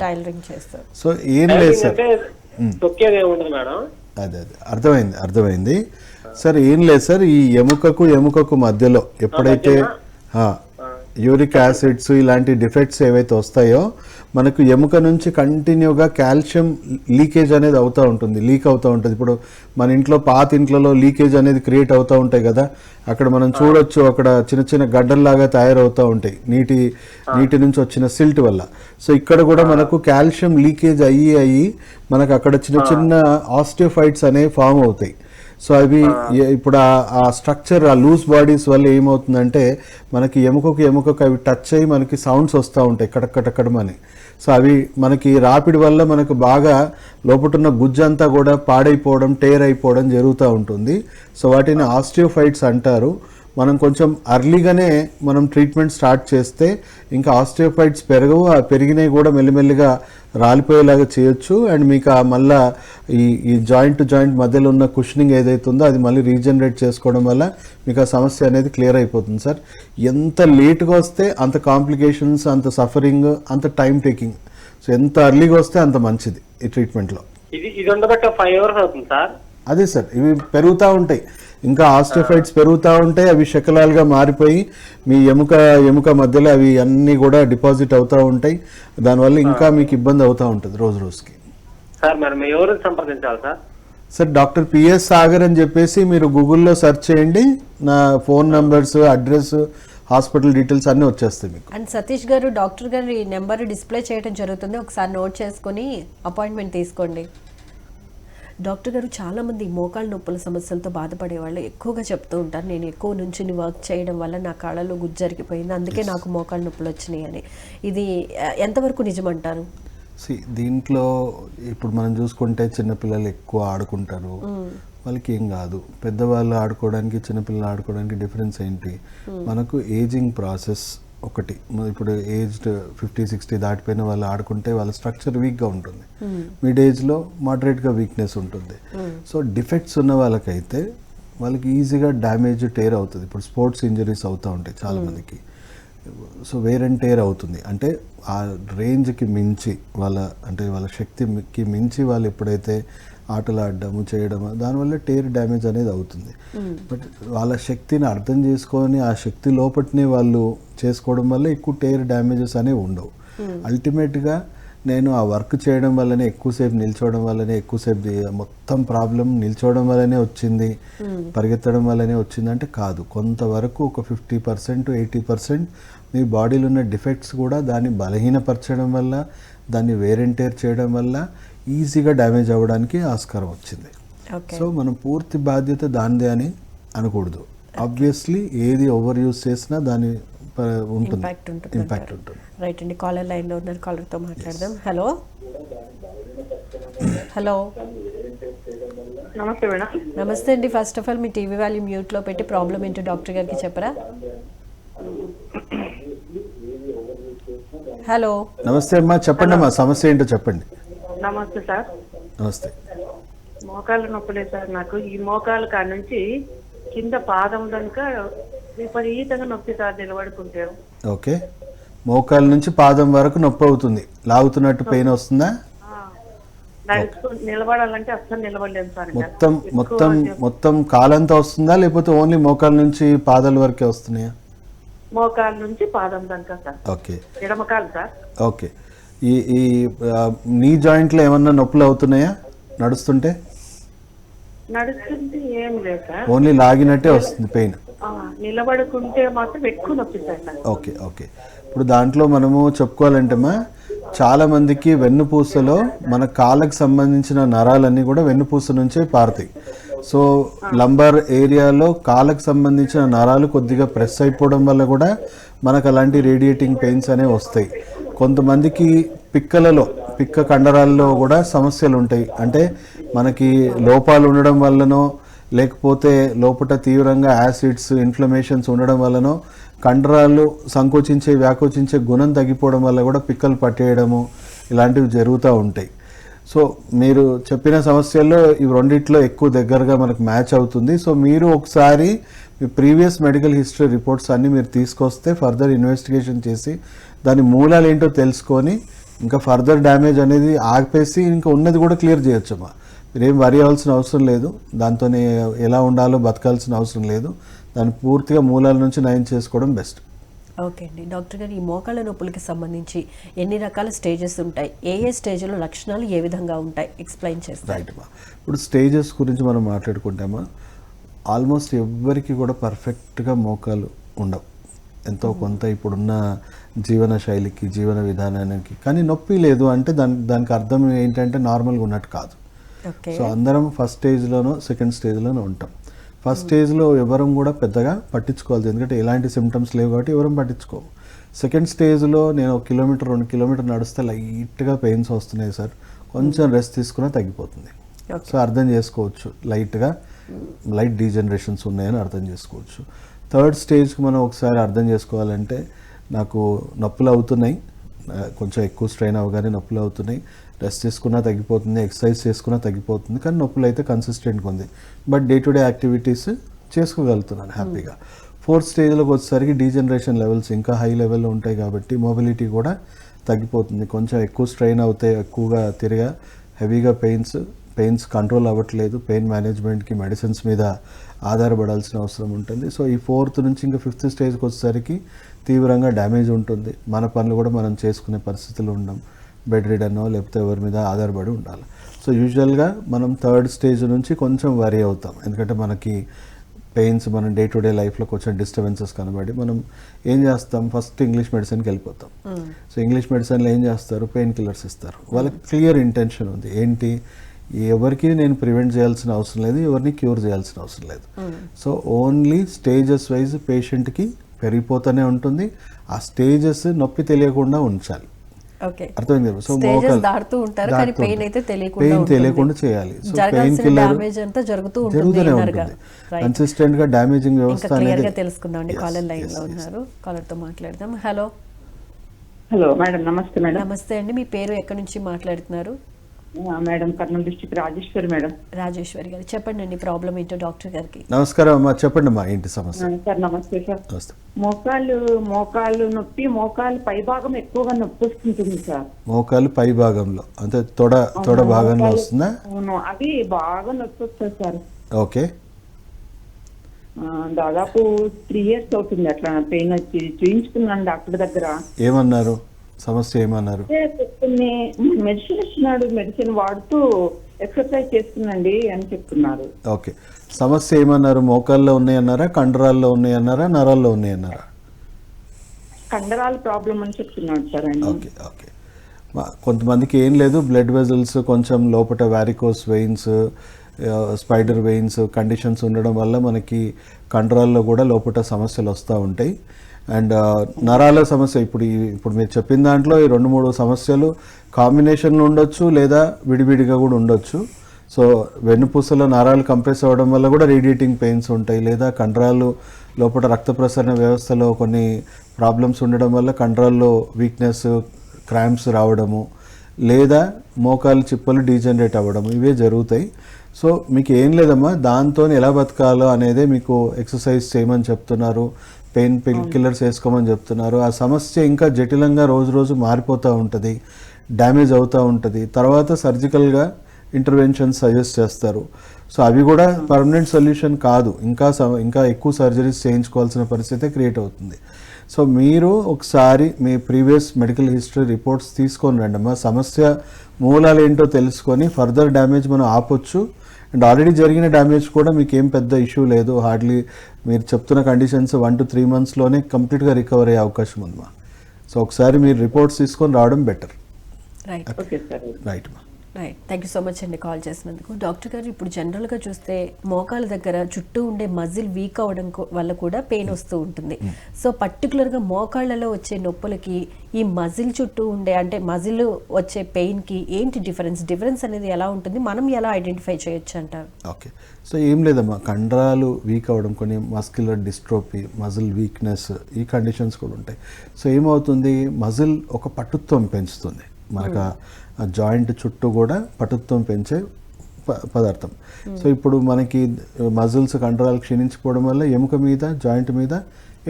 టైలరింగ్ చేస్తారు. సో ఏం లేదు సార్, తొక్కేది ఏమి ఉండదు మేడం. అదే అర్థమైంది సార్. ఏం లేదు సార్, ఈ ఎముకకు మధ్యలో ఎప్పుడైతే యూరిక్ యాసిడ్స్ ఇలాంటి డిఫెక్ట్స్ ఏవైతే వస్తాయో మనకు ఎముక నుంచి కంటిన్యూగా కాల్షియం లీకేజ్ అనేది లీక్ అవుతూ ఉంటుంది. ఇప్పుడు మన ఇంట్లో పాత ఇంట్లో లీకేజ్ అనేది క్రియేట్ అవుతూ ఉంటాయి కదా, అక్కడ మనం చూడొచ్చు, అక్కడ చిన్న చిన్న గడ్డల్లాగా తయారవుతూ ఉంటాయి నీటి నుంచి వచ్చిన సిల్ట్ వల్ల. సో ఇక్కడ కూడా మనకు కాల్షియం లీకేజ్ అయ్యి మనకు అక్కడ చిన్న చిన్న ఆస్టియోఫైట్స్ అనేవి ఫామ్ అవుతాయి. సో అవి ఇప్పుడు ఆ స్ట్రక్చర్, ఆ లూజ్ బాడీస్ వల్ల ఏమవుతుందంటే మనకి ఎముకకు అవి టచ్ అయ్యి మనకి సౌండ్స్ వస్తూ ఉంటాయి కటకటకడమని. సో అవి మనకి రాపిడి వల్ల మనకు బాగా లోపటున్న గుజ్జంతా కూడా పాడైపోవడం, టేర్ అయిపోవడం జరుగుతూ ఉంటుంది. సో వాటిని ఆస్టియోఫైట్స్ అంటారు. మనం కొంచెం అర్లీగానే మనం ట్రీట్మెంట్ స్టార్ట్ చేస్తే ఇంకా ఆస్టియోఫైట్స్ పెరగవు, ఆ పెరిగినవి కూడా మెల్లిమెల్లిగా రాలిపోయేలాగా చేయొచ్చు అండ్ మీకు మళ్ళీ ఈ జాయింట్ టు జాయింట్ మధ్యలో ఉన్న కుషనింగ్ ఏదైతే ఉందో అది మళ్ళీ రీజనరేట్ చేసుకోవడం వల్ల మీకు ఆ సమస్య అనేది క్లియర్ అయిపోతుంది సార్. ఎంత లేట్గా వస్తే అంత కాంప్లికేషన్స్, అంత సఫరింగ్, అంత టైం టేకింగ్. సో ఎంత అర్లీగా వస్తే అంత మంచిది ఈ ట్రీట్మెంట్లో. ఇది ఉండబట్టి 5 hours అవుతుంది సార్. అదే సార్, ఇవి పెరుగుతూ ఉంటాయి, ఇంకా ఆస్టియోఫైట్స్ పెరుగుతూ ఉంటాయి, అవి శకలాలుగా మారిపోయి మీ ఎముక మధ్యలో అవి అన్నీ కూడా డిపాజిట్ అవుతూ ఉంటాయి. దానివల్ల ఇంకా మీకు ఇబ్బంది అవుతూ ఉంటుంది రోజుకి. సార్ మరి ఎవరిని సంప్రదించాలి sir? Sir doctor PS Sagar అని చెప్పేసి మీరు గూగుల్లో సెర్చ్ చేయండి, నా phone numbers, address, hospital details అన్నీ వచ్చేస్తాయి మీకు. అండ్ సతీష్ గారు, డాక్టర్ గారి నెంబర్ డిస్ప్లే చేయడం జరుగుతుంది, ఒకసారి నోట్ చేసుకుని అపాయింట్మెంట్ తీసుకోండి. డాక్టర్ గారు చాలామంది మోకాళ్ళ నొప్పుల సమస్యలతో బాధపడే వాళ్ళు ఎక్కువగా చెప్తూ ఉంటారు, నేను ఎక్కువ నుంచి వర్క్ చేయడం వల్ల నా కాళ్ళలో గుజ్జరిగిపోయింది, అందుకే నాకు మోకాళ్ళ నొప్పులు వచ్చినాయి అని. ఇది ఎంతవరకు నిజమంటారు? దీంట్లో ఇప్పుడు మనం చూసుకుంటే చిన్నపిల్లలు ఎక్కువ ఆడుకుంటారు, వాళ్ళకి ఏం కాదు. పెద్దవాళ్ళు ఆడుకోవడానికి చిన్నపిల్లలు ఆడుకోవడానికి డిఫరెన్స్ ఏంటి? మనకు ఏజింగ్ ప్రాసెస్ ఒకటి. ఇప్పుడు ఏజ్డ్ 50-60 దాటిపోయిన వాళ్ళు ఆడుకుంటే వాళ్ళ స్ట్రక్చర్ వీక్గా ఉంటుంది. మిడ్ ఏజ్లో మోడరేట్గా వీక్నెస్ ఉంటుంది. సో డిఫెక్ట్స్ ఉన్న వాళ్ళకైతే వాళ్ళకి ఈజీగా డ్యామేజ్ టేర్ అవుతుంది. ఇప్పుడు స్పోర్ట్స్ ఇంజరీస్ అవుతూ ఉంటాయి చాలామందికి. సో వేర్ అండ్ టేర్ అవుతుంది. అంటే ఆ రేంజ్కి మించి వాళ్ళ శక్తికి మించి వాళ్ళు ఎప్పుడైతే ఆటలు ఆడడము చేయడము దానివల్ల టేర్ డ్యామేజ్ అనేది అవుతుంది. బట్ వాళ్ళ శక్తిని అర్థం చేసుకొని ఆ శక్తి లోపటినే వాళ్ళు చేసుకోవడం వల్ల ఎక్కువ టేర్ డ్యామేజెస్ అనేవి ఉండవు. అల్టిమేట్గా నేను ఆ వర్క్ చేయడం వల్లనే ఎక్కువసేపు నిల్చోవడం వల్లనే ఎక్కువసేపు మొత్తం ప్రాబ్లం నిల్చోవడం వల్లనే వచ్చింది, పరిగెత్తడం వల్లనే వచ్చింది అంటే కాదు. కొంతవరకు ఒక 50% 80% మీ బాడీలో ఉన్న డిఫెక్ట్స్ కూడా దాన్ని బలహీనపరచడం వల్ల, దాన్ని వేర్ అండ్ టేర్ చేయడం వల్ల ఈజీగా డ్యామేజ్ అవ్వడానికి ఆస్కారం వచ్చింది. సో మనం పూర్తి బాధ్యత దానిదే అని అనకూడదు. ఆబ్వియస్లీ ఏది ఓవర్ యూజ్ చేసినా దాని ఉంటుంది, ఇంపాక్ట్ ఉంటుంది. రైట్ అండి, కాలర్ లైన్లో ఉన్నారు, కాలర్తో మాట్లాడదాం. హలో హలో నమస్తే మేడం. నమస్తే అండి. ఫస్ట్ ఆఫ్ ఆల్ మీ టీవీ వాల్యూమ్ మ్యూట్లో పెట్టి ప్రాబ్లం ఏంటో డాక్టర్ గారికి చెప్పరా? హలో నమస్తే అమ్మా, చెప్పండి అమ్మా, సమస్య ఏంటో చెప్పండి. నమస్తే సార్. నమస్తే. మోకాళ్ళ నొప్పులే సార్ నాకు. ఈ మోకాళ్ళ కాడ నుంచి కింద పాదం దాకా విపరీతంగా నొప్పి సార్ నిలబడుకుంటే. ఓకే, మోకాళ్ళ నుంచి పాదం వరకు నొప్పి అవుతుంది, లాగుతున్నట్టు పెయిన్ వస్తుందా? నిలబడాలంటే అస్సలు నిలబడలేదు సార్. మొత్తం మొత్తం మొత్తం కాలంతా వస్తుందా లేకపోతే ఓన్లీ మోకాళ్ళ నుంచి పాదాల వరకే వస్తున్నాయా? మోకాళ్ళ నుంచి పాదం దాకా సార్. ఓకే, ఎడమకాలు సార్. ఓకే. ఈ ఈ నీ జాయింట్లో ఏమన్నా నొప్పులు అవుతున్నాయా నడుస్తుంటే? నడుస్తుంటే ఏం లేదు సార్, ఓన్లీ లాగినట్టే వస్తుంది పెయిన్. నిలబడుకుంటే మాత్రం ఎక్కువ నొప్పి సార్. Okay okay. ఇప్పుడు దాంట్లో మనము చెప్పుకోవాలంటేమా, చాలా మందికి వెన్నుపూసలో మన కాళ్ళకు సంబంధించిన నరాలన్నీ కూడా వెన్నుపూస నుంచే పారుతాయి. సో లంబర్ ఏరియాలో కాళ్ళకు సంబంధించిన నరాలు కొద్దిగా ప్రెస్ అయిపోవడం వల్ల కూడా మనకు అలాంటి రేడియేటింగ్ పెయిన్స్ అనేవి వస్తాయి. కొంతమందికి పిక్క కండరాల్లో కూడా సమస్యలు ఉంటాయి. అంటే మనకి లోపాలు ఉండడం వల్లనో లేకపోతే లోపల తీవ్రంగా యాసిడ్స్ ఇన్ఫ్లమేషన్స్ ఉండడం వల్లనో కండరాలు సంకోచించే వ్యాకోచించే గుణం తగ్గిపోవడం వల్ల కూడా పిక్కలు పట్టేయడము ఇలాంటివి జరుగుతూ ఉంటాయి. సో మీరు చెప్పిన సమస్యల్లో ఇవి రెండిట్లో ఎక్కువ దగ్గరగా మనకు మ్యాచ్ అవుతుంది. సో మీరు ఒకసారి మీ ప్రీవియస్ మెడికల్ హిస్టరీ రిపోర్ట్స్ అన్నీ మీరు తీసుకొస్తే ఫర్దర్ ఇన్వెస్టిగేషన్ చేసి దాని మూలాలు ఏంటో తెలుసుకొని ఇంకా ఫర్దర్ డ్యామేజ్ అనేది ఆపేసి ఇంకా ఉన్నది కూడా క్లియర్ చేయొచ్చమ్మా. మీరేం వరి అవ్వాల్సిన అవసరం లేదు, దాంతోనే ఎలా ఉండాలో బతకాల్సిన అవసరం లేదు. దాన్ని పూర్తిగా మూలాల నుంచి నయం చేసుకోవడం బెస్ట్. ఓకే అండి. డాక్టర్ గారు, ఈ మోకాళ్ళ నొప్పులకి సంబంధించి ఎన్ని రకాల స్టేజెస్ ఉంటాయి, ఏ స్టేజ్లో లక్షణాలు ఏ విధంగా ఉంటాయి, ఎక్స్ప్లెయిన్ చేస్తాం. రైట్ అమ్మా. ఇప్పుడు స్టేజెస్ గురించి మనం మాట్లాడుకుంటామా, ఆల్మోస్ట్ ఎవ్వరికి కూడా పర్ఫెక్ట్గా మోకాలు ఉండవు. ఎంతో కొంత ఇప్పుడున్న జీవన శైలికి జీవన విధానానికి. కానీ నొప్పి లేదు అంటే దానికి అర్థం ఏంటంటే నార్మల్గా ఉన్నట్టు కాదు. సో అందరం ఫస్ట్ స్టేజ్లోనో సెకండ్ స్టేజ్లోనో ఉంటాం. ఫస్ట్ స్టేజ్లో ఎవరం కూడా పెద్దగా పట్టించుకోవాలి, ఎందుకంటే ఎలాంటి సిమ్టమ్స్ లేవు కాబట్టి ఎవరం పట్టించుకోము. సెకండ్ స్టేజ్లో నేను 1 కిలోమీటర్ 2 కిలోమీటర్ నడిస్తే లైట్గా పెయిన్స్ వస్తున్నాయి సార్, కొంచెం రెస్ట్ తీసుకున్నా తగ్గిపోతుంది. సో అర్థం చేసుకోవచ్చు, లైట్ డీజనరేషన్స్ ఉన్నాయని అర్థం చేసుకోవచ్చు. థర్డ్ స్టేజ్కి మనం ఒకసారి అర్థం చేసుకోవాలంటే, నాకు నొప్పులు అవుతున్నాయి, కొంచెం ఎక్కువ స్ట్రెయిన్ అవ్వగానే నొప్పులు అవుతున్నాయి, రెస్ట్ చేసుకున్నా తగ్గిపోతుంది, ఎక్సర్సైజ్ చేసుకున్నా తగ్గిపోతుంది, కానీ నొప్పులు అయితే కన్సిస్టెంట్గా ఉంది, but day to day activities చేసుకోగలుగుతున్నాను హ్యాపీగా. ఫోర్త్ స్టేజ్లోకి వచ్చేసరికి డీజనరేషన్ లెవెల్స్ ఇంకా హై లెవెల్లో ఉంటాయి కాబట్టి మొబిలిటీ కూడా తగ్గిపోతుంది. కొంచెం ఎక్కువ స్ట్రెయిన్ అవుతాయి, ఎక్కువగా హెవీగా పెయిన్స్ కంట్రోల్ అవ్వట్లేదు, పెయిన్ మేనేజ్మెంట్కి మెడిసిన్స్ మీద ఆధారపడాల్సిన అవసరం ఉంటుంది. సో ఈ 4th నుంచి ఇంకా 5th స్టేజ్కి వచ్చేసరికి తీవ్రంగా డ్యామేజ్ ఉంటుంది, మన పనులు కూడా మనం చేసుకునే పరిస్థితులు ఉండం, బెడ్ రిడనో లేకపోతే ఎవరి మీద ఆధారపడి ఉండాలి. సో యూజువల్గా మనం 3rd స్టేజ్ నుంచి కొంచెం వరీ అవుతాం, ఎందుకంటే మనకి పెయిన్స్ మనం డే టు డే లైఫ్లో కొంచెం డిస్టర్బెన్సెస్ కనబడి మనం ఏం చేస్తాం, ఫస్ట్ ఇంగ్లీష్ మెడిసిన్కి వెళ్ళిపోతాం. సో ఇంగ్లీష్ మెడిసిన్లో ఏం చేస్తారు, పెయిన్ కిల్లర్స్ ఇస్తారు. వాళ్ళకి క్లియర్ ఇంటెన్షన్ ఉంది, ఏంటి, ఎవరికి నేను ప్రివెంట్ చేయాల్సిన అవసరం లేదు, ఎవరిని క్యూర్ చేయాల్సిన అవసరం లేదు. సో ఓన్లీ స్టేజెస్ వైజ్ పేషెంట్కి పెరిగిపోతూనే ఉంటుంది. ఆ స్టేజెస్ నొప్పి తెలియకుండా ఉంచాలి. ఓకే. అర్థమైంది కదా. సో Stages మోకాలు దాటుతూ ఉంటారు కానీ పెయిన్ అయితే తెలియకుండా పెయిన్ ఉంటుంది. తెలియకుండా చేయాలి. సో పెయిన్ జరగాల్సిన కిల్లర్ డ్యామేజ్ అంతా జరుగుతూనే జరుగుతూనే ఉంటుంది. ఉంటుంది. కన్సిస్టెంట్ గా డ్యామేజింగ్ వ్యవస్థ ఇంకా క్లియర్ అనేది గా తెలుసుకుందాం అండి. కాలర్ లైన్ లో ఉన్నారు, కాలర్ తో మాట్లాడదాం. హలో హలో మేడం, నమస్తే మేడం. నమస్తే అండి, మీ పేరు ఎక్కడి నుంచి మాట్లాడుతున్నారు? Madam Kurnool district Rajeshwari madam. Rajeshwari గారు, చెప్పండి అండి ప్రాబ్లం ఏంటో డాక్టర్ గారికి. నమస్కారం అమ్మా, చెప్పండి అమ్మా ఏంటి సమస్య. సార్ నమస్తే సార్. నమస్తే. మోకాలు నొప్పి, మోకాలు పై భాగం ఎక్కువగా నొప్పి వస్తుంటుంది సార్. మోకాలు పై భాగంలో అంటే తొడ భాగంలో వస్తుందా? అవును, అది బాగా నొప్పి వస్తుంది సార్. ఓకే. దాదాపు 3 years అవుతుంది అట్లా పెయిన్ వచ్చి. చూయించుకున్నాను డాక్టర్ దగ్గర. ఏమన్నారు, సమస్య ఏమన్నారు? కొన్ని మెడిసిన్ ఇస్తున్నాడు, మెడిసిన్ వాడుతూ ఎక్సర్సైజ్ చేస్తుందండి అని చెప్తున్నారు. ఓకే. సమస్య ఏమన్నారు? మోకాల్లో ఉన్నాయన్నారా, కండరాల్లో ఉన్నాయన్నారా, నరాల్లో ఉన్నాయన్నారా? కండరాల ప్రాబ్లం అని చెప్తున్నాడు సార్ అండి. Okay okay. కొంతమందికి ఏం లేదు, బ్లడ్ వెజల్స్ కొంచెం లోపల varicose veins, spider veins conditions ఉండడం వల్ల మనకి కండరాల్లో కూడా లోపల సమస్యలు వస్తూ ఉంటాయి. అండ్ నరాల సమస్య ఇప్పుడు మీరు చెప్పిన దాంట్లో ఈ 2-3 సమస్యలు కాంబినేషన్లో ఉండొచ్చు లేదా విడివిడిగా కూడా ఉండొచ్చు. సో వెన్నుపూసలో నరాలు కంప్రెస్ అవ్వడం వల్ల కూడా రేడియేటింగ్ పెయిన్స్ ఉంటాయి, లేదా కండరాలు లోపల రక్త ప్రసరణ వ్యవస్థలో కొన్ని ప్రాబ్లమ్స్ ఉండడం వల్ల కండరాల్లో వీక్నెస్, క్రాంప్స్ రావడము, లేదా మోకాలు చిప్పలు డీజనరేట్ అవ్వడము, ఇవే జరుగుతాయి. సో మీకు ఏం లేదమ్మా, దాంతో ఎలా బతకాలో అనేదే మీకు ఎక్సర్సైజ్ చేయమని చెప్తున్నారు, పెయిన్ కిల్లర్స్ వేసుకోమని చెప్తున్నారు. ఆ సమస్య ఇంకా జటిలంగా రోజు రోజు మారిపోతూ ఉంటుంది, డ్యామేజ్ అవుతూ ఉంటుంది. తర్వాత సర్జికల్గా ఇంటర్వెన్షన్ సజెస్ట్ చేస్తారు. సో అవి కూడా పర్మనెంట్ సొల్యూషన్ కాదు, ఇంకా ఎక్కువ సర్జరీస్ చేయించుకోవాల్సిన పరిస్థితి క్రియేట్ అవుతుంది. సో మీరు ఒకసారి మీ ప్రీవియస్ మెడికల్ హిస్టరీ రిపోర్ట్స్ తీసుకొని రండమ్మా. సమస్య మూలాలు ఏంటో తెలుసుకొని ఫర్దర్ డ్యామేజ్ మనం ఆపొచ్చు. అండ్ ఆల్రెడీ జరిగిన డ్యామేజ్ కూడా మీకు ఏం పెద్ద ఇష్యూ లేదు. హార్డ్లీ మీరు చెప్తున్న కండిషన్స్ 1 to 3 monthsలోనే కంప్లీట్గా రికవర్ అయ్యే అవకాశం ఉందమ్మా. సో ఒకసారి మీరు రిపోర్ట్స్ తీసుకొని రావడం బెటర్. రైట్ రైట్ మా. Right, thank you so much అండి కాల్ చేసినందుకు. డాక్టర్ గారు, ఇప్పుడు జనరల్గా చూస్తే మోకాల దగ్గర చుట్టూ ఉండే మజిల్ వీక్ అవ్వడం వల్ల కూడా పెయిన్ వస్తూ ఉంటుంది. సో పర్టికులర్గా మోకాళ్ళలో వచ్చే నొప్పులకి ఈ మజిల్ చుట్టూ ఉండే అంటే మజిల్ వచ్చే పెయిన్కి ఏంటి డిఫరెన్స్ అనేది ఎలా ఉంటుంది, మనం ఎలా ఐడెంటిఫై చేయొచ్చు అంటారు? ఓకే. సో ఏం లేదమ్మా, కండరాలు వీక్ అవ్వడం, కొన్ని మస్క్యులర్ డిస్ట్రోఫీ, మజిల్ వీక్నెస్, ఈ కండిషన్స్ కూడా ఉంటాయి. సో ఏమవుతుంది, మజిల్ ఒక పటుత్వం పెంచుతుంది, మనకు ఆ జాయింట్ చుట్టూ కూడా పటుత్వం పెంచే పదార్థం. సో ఇప్పుడు మనకి మజిల్స్, కండరాలు క్షీణించిపోవడం వల్ల ఎముక మీద, జాయింట్ మీద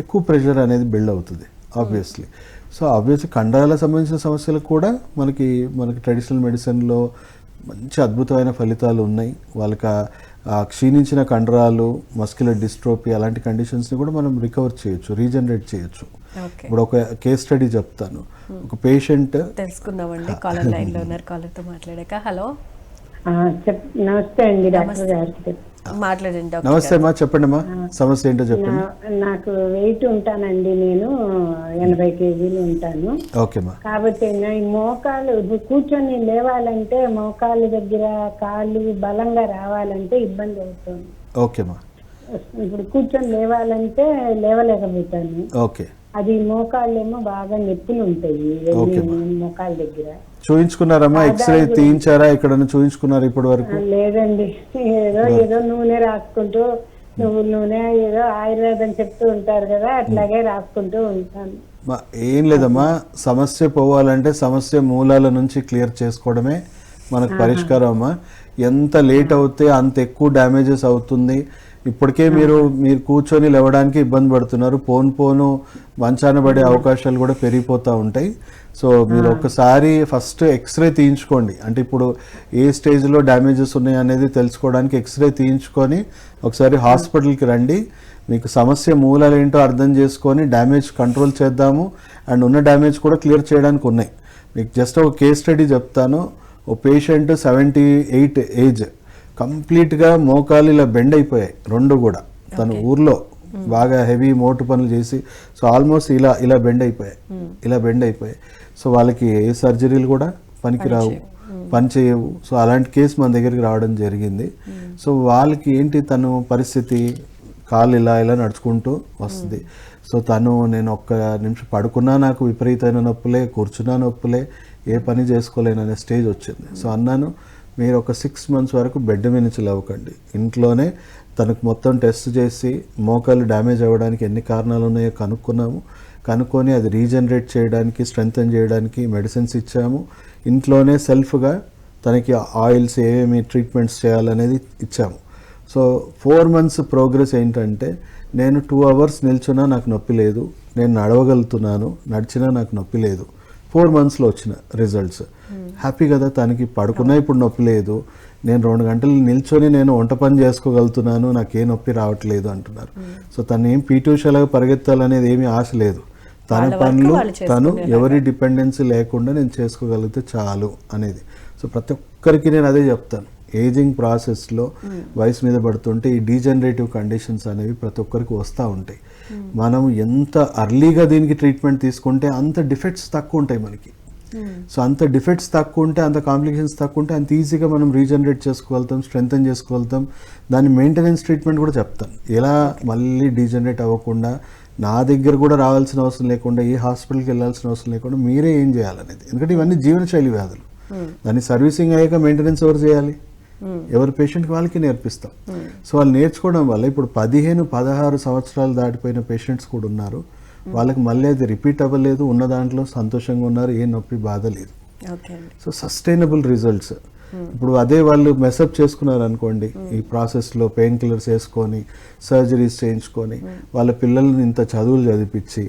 ఎక్కువ ప్రెషర్ అనేది బిల్డ్ అవుతుంది ఆబ్వియస్లీ. సో ఆబ్వియస్లీ కండరాలకు సంబంధించిన సమస్యలకు కూడా మనకి ట్రెడిషనల్ మెడిసిన్లో మంచి అద్భుతమైన ఫలితాలు ఉన్నాయి. వాళ్ళకి ఆ క్షీణించిన కండరాలు, మస్క్యులర్ డిస్ట్రోఫీ అలాంటి కండిషన్స్ని కూడా మనం రికవర్ చేయొచ్చు, రీజనరేట్ చేయొచ్చు. ఇప్పుడు ఒక కేస్ స్టడీ చెప్తాను. ఒక పేషెంట్ తెలుసుకుందామండి, కాలర్ లైన్ లో ఉన్నారు, కాలర్ తో మాట్లాడాక. హలో నమస్తే అండి డాక్టర్ గారికి. మాట్లాడండి డాక్టర్. నమస్తే అమ్మా, చెప్పండి అమ్మా, సమస్య ఏంటో చెప్పండి. నాకు వెయిట్ ఉంటానండి, నేను 80 kgs ఉంటాను. ఓకే అమ్మా. కాబట్టి ఈ మోకాలు కూర్చొని లేవాలంటే, మోకాలు దగ్గర కాళ్ళు బలంగా రావాలంటే ఇబ్బంది అవుతుంది. ఓకే అమ్మా. ఇప్పుడు కూర్చొని లేవాలంటే లేవలేకపోతాను. ఓకే. అది మోకాళ్ళేమో బాగా నొప్పులు ఉంటాయి మోకాళ్ళ దగ్గర. చూయించుకున్నారమ్మా? ఎక్స్రే తీయించారా? ఎక్కడన్నా చూయించుకున్నారా ఇప్పటి వరకు? లేదండి, ఏదో నూనె రాసుకుంటూ, నువ్వుల నూనె ఏదో ఆయుర్వేదం చెప్తూ ఉంటారు కదా, అట్లాగే రాసుకుంటూ ఉంటాను. ఏం లేదమ్మా, సమస్య పోవాలంటే సమస్య మూలాల నుంచి క్లియర్ చేసుకోవడమే మనకు పరిష్కారం అమ్మా. ఎంత లేట్ అవుతే అంత ఎక్కువ డ్యామేజెస్ అవుతుంది. ఇప్పటికే మీరు కూర్చొని లేవడానికి ఇబ్బంది పడుతున్నారు, పోను మంచాన పడే అవకాశాలు కూడా పెరిగిపోతూ ఉంటాయి. సో మీరు ఒకసారి ఫస్ట్ ఎక్స్రే తీయించుకోండి. అంటే ఇప్పుడు ఏ స్టేజ్లో డ్యామేజెస్ ఉన్నాయి అనేది తెలుసుకోవడానికి ఎక్స్రే తీయించుకొని ఒకసారి హాస్పిటల్కి రండి. మీకు సమస్య మూలాలు ఏంటో అర్థం చేసుకొని డ్యామేజ్ కంట్రోల్ చేద్దాము. అండ్ ఉన్న డ్యామేజ్ కూడా క్లియర్ చేయడానికి ఉన్నాయి. మీకు జస్ట్ ఒక కేస్ స్టడీ చెప్తాను. ఓ పేషెంట్ 78 ఏజ్, కంప్లీట్గా మోకాలు ఇలా బెండ్ అయిపోయాయి రెండు కూడా. తను ఊర్లో బాగా హెవీ మోటు పనులు చేసి సో ఆల్మోస్ట్ ఇలా బెండ్ అయిపోయాయి. సో వాళ్ళకి ఏ సర్జరీలు కూడా పనికిరావు, పని చేయవు. సో అలాంటి కేసు మన దగ్గరికి రావడం జరిగింది. సో వాళ్ళకి ఏంటి, తను పరిస్థితి కాళ్ళు ఇలా నడుచుకుంటూ వస్తుంది. సో తను నేను ఒక్క నిమిషం పడుకున్నా నాకు విపరీతమైన నొప్పులే, కూర్చున్నా నొప్పులే, ఏ పని చేసుకోలేను అనే స్టేజ్ వచ్చింది. సో అన్నాను మీరు ఒక 6 months వరకు బెడ్ మీద నుంచి లేవకండి, ఇంట్లోనే తనకు మొత్తం టెస్ట్ చేసి మోకాలు డ్యామేజ్ అవ్వడానికి ఎన్ని కారణాలు ఉన్నాయో కనుక్కొని అది రీజనరేట్ చేయడానికి, స్ట్రెంగ్తన్ చేయడానికి మెడిసిన్స్ ఇచ్చాము. ఇంట్లోనే సెల్ఫ్గా తనకి ఆయిల్స్ ఏమేమి ట్రీట్మెంట్స్ చేయాలనేది ఇచ్చాము. సో 4 months ప్రోగ్రెస్ ఏంటంటే నేను 2 hours నిల్చున్నా నాకు నొప్పి లేదు, నేను నడవగలుగుతున్నాను, నడిచినా నాకు నొప్పి లేదు. 4 monthsలో వచ్చిన రిజల్ట్స్ హ్యాపీ కదా. తనకి పడుకున్నా ఇప్పుడు నొప్పి లేదు, నేను 2 గంటలు నిల్చొని నేను వంట పని చేసుకోగలుగుతున్నాను, నాకు ఏ నొప్పి రావట్లేదు అంటున్నారు. సో తను ఏం పీటూషలాగా పరిగెత్తాలనేది ఏమీ ఆశ లేదు. తన పనులు తను ఎవరి డిపెండెన్సీ లేకుండా నేను చేసుకోగలిగితే చాలు అనేది. సో ప్రతి ఒక్కరికి నేను అదే చెప్తాను. ఏజింగ్ ప్రాసెస్లో వయసు మీద పడుతుంటే ఈ డీజనరేటివ్ కండిషన్స్ అనేవి ప్రతి ఒక్కరికి వస్తూ ఉంటాయి. మనం ఎంత అర్లీగా దీనికి ట్రీట్మెంట్ తీసుకుంటే అంత డిఫెక్ట్స్ తక్కువ ఉంటాయి మనకి. సో అంత డిఫెక్ట్స్ తక్కువ ఉంటే, అంత కాంప్లికేషన్స్ తక్కువ ఉంటే అంత ఈజీగా మనం రీజనరేట్ చేసుకోగలుగుతాం, స్ట్రెంగ్తన్ చేసుకోగలుగుతాం. దాని మెయింటెనెన్స్ ట్రీట్మెంట్ కూడా చెప్తాను, ఎలా మళ్ళీ డీజనరేట్ అవ్వకుండా నా దగ్గర కూడా రావాల్సిన అవసరం లేకుండా, ఏ హాస్పిటల్కి వెళ్ళాల్సిన అవసరం లేకుండా మీరే ఏం చేయాలనేది. ఎందుకంటే ఇవన్నీ జీవనశైలి వ్యాధులు, దాన్ని సర్వీసింగ్ అయ్యాక మెయింటెనెన్స్ ఎవరు చేయాలి? ఎవరి పేషెంట్కి వాళ్ళకి నేర్పిస్తాం. సో వాళ్ళు నేర్చుకోవడం వల్ల ఇప్పుడు 15-16 సంవత్సరాలు దాటిపోయిన పేషెంట్స్ కూడా ఉన్నారు. వాళ్ళకి మళ్ళీ అది రిపీట్ అవ్వలేదు, ఉన్న దాంట్లో సంతోషంగా ఉన్నారు, ఏ నొప్పి బాధ లేదు. So sustainable results. ఇప్పుడు అదే వాళ్ళు మెసప్ చేసుకున్నారు అనుకోండి, ఈ ప్రాసెస్లో పెయిన్ కిల్లర్స్ వేసుకొని సర్జరీస్ చేయించుకొని వాళ్ళ పిల్లల్ని ఇంత చదువులు చదివించి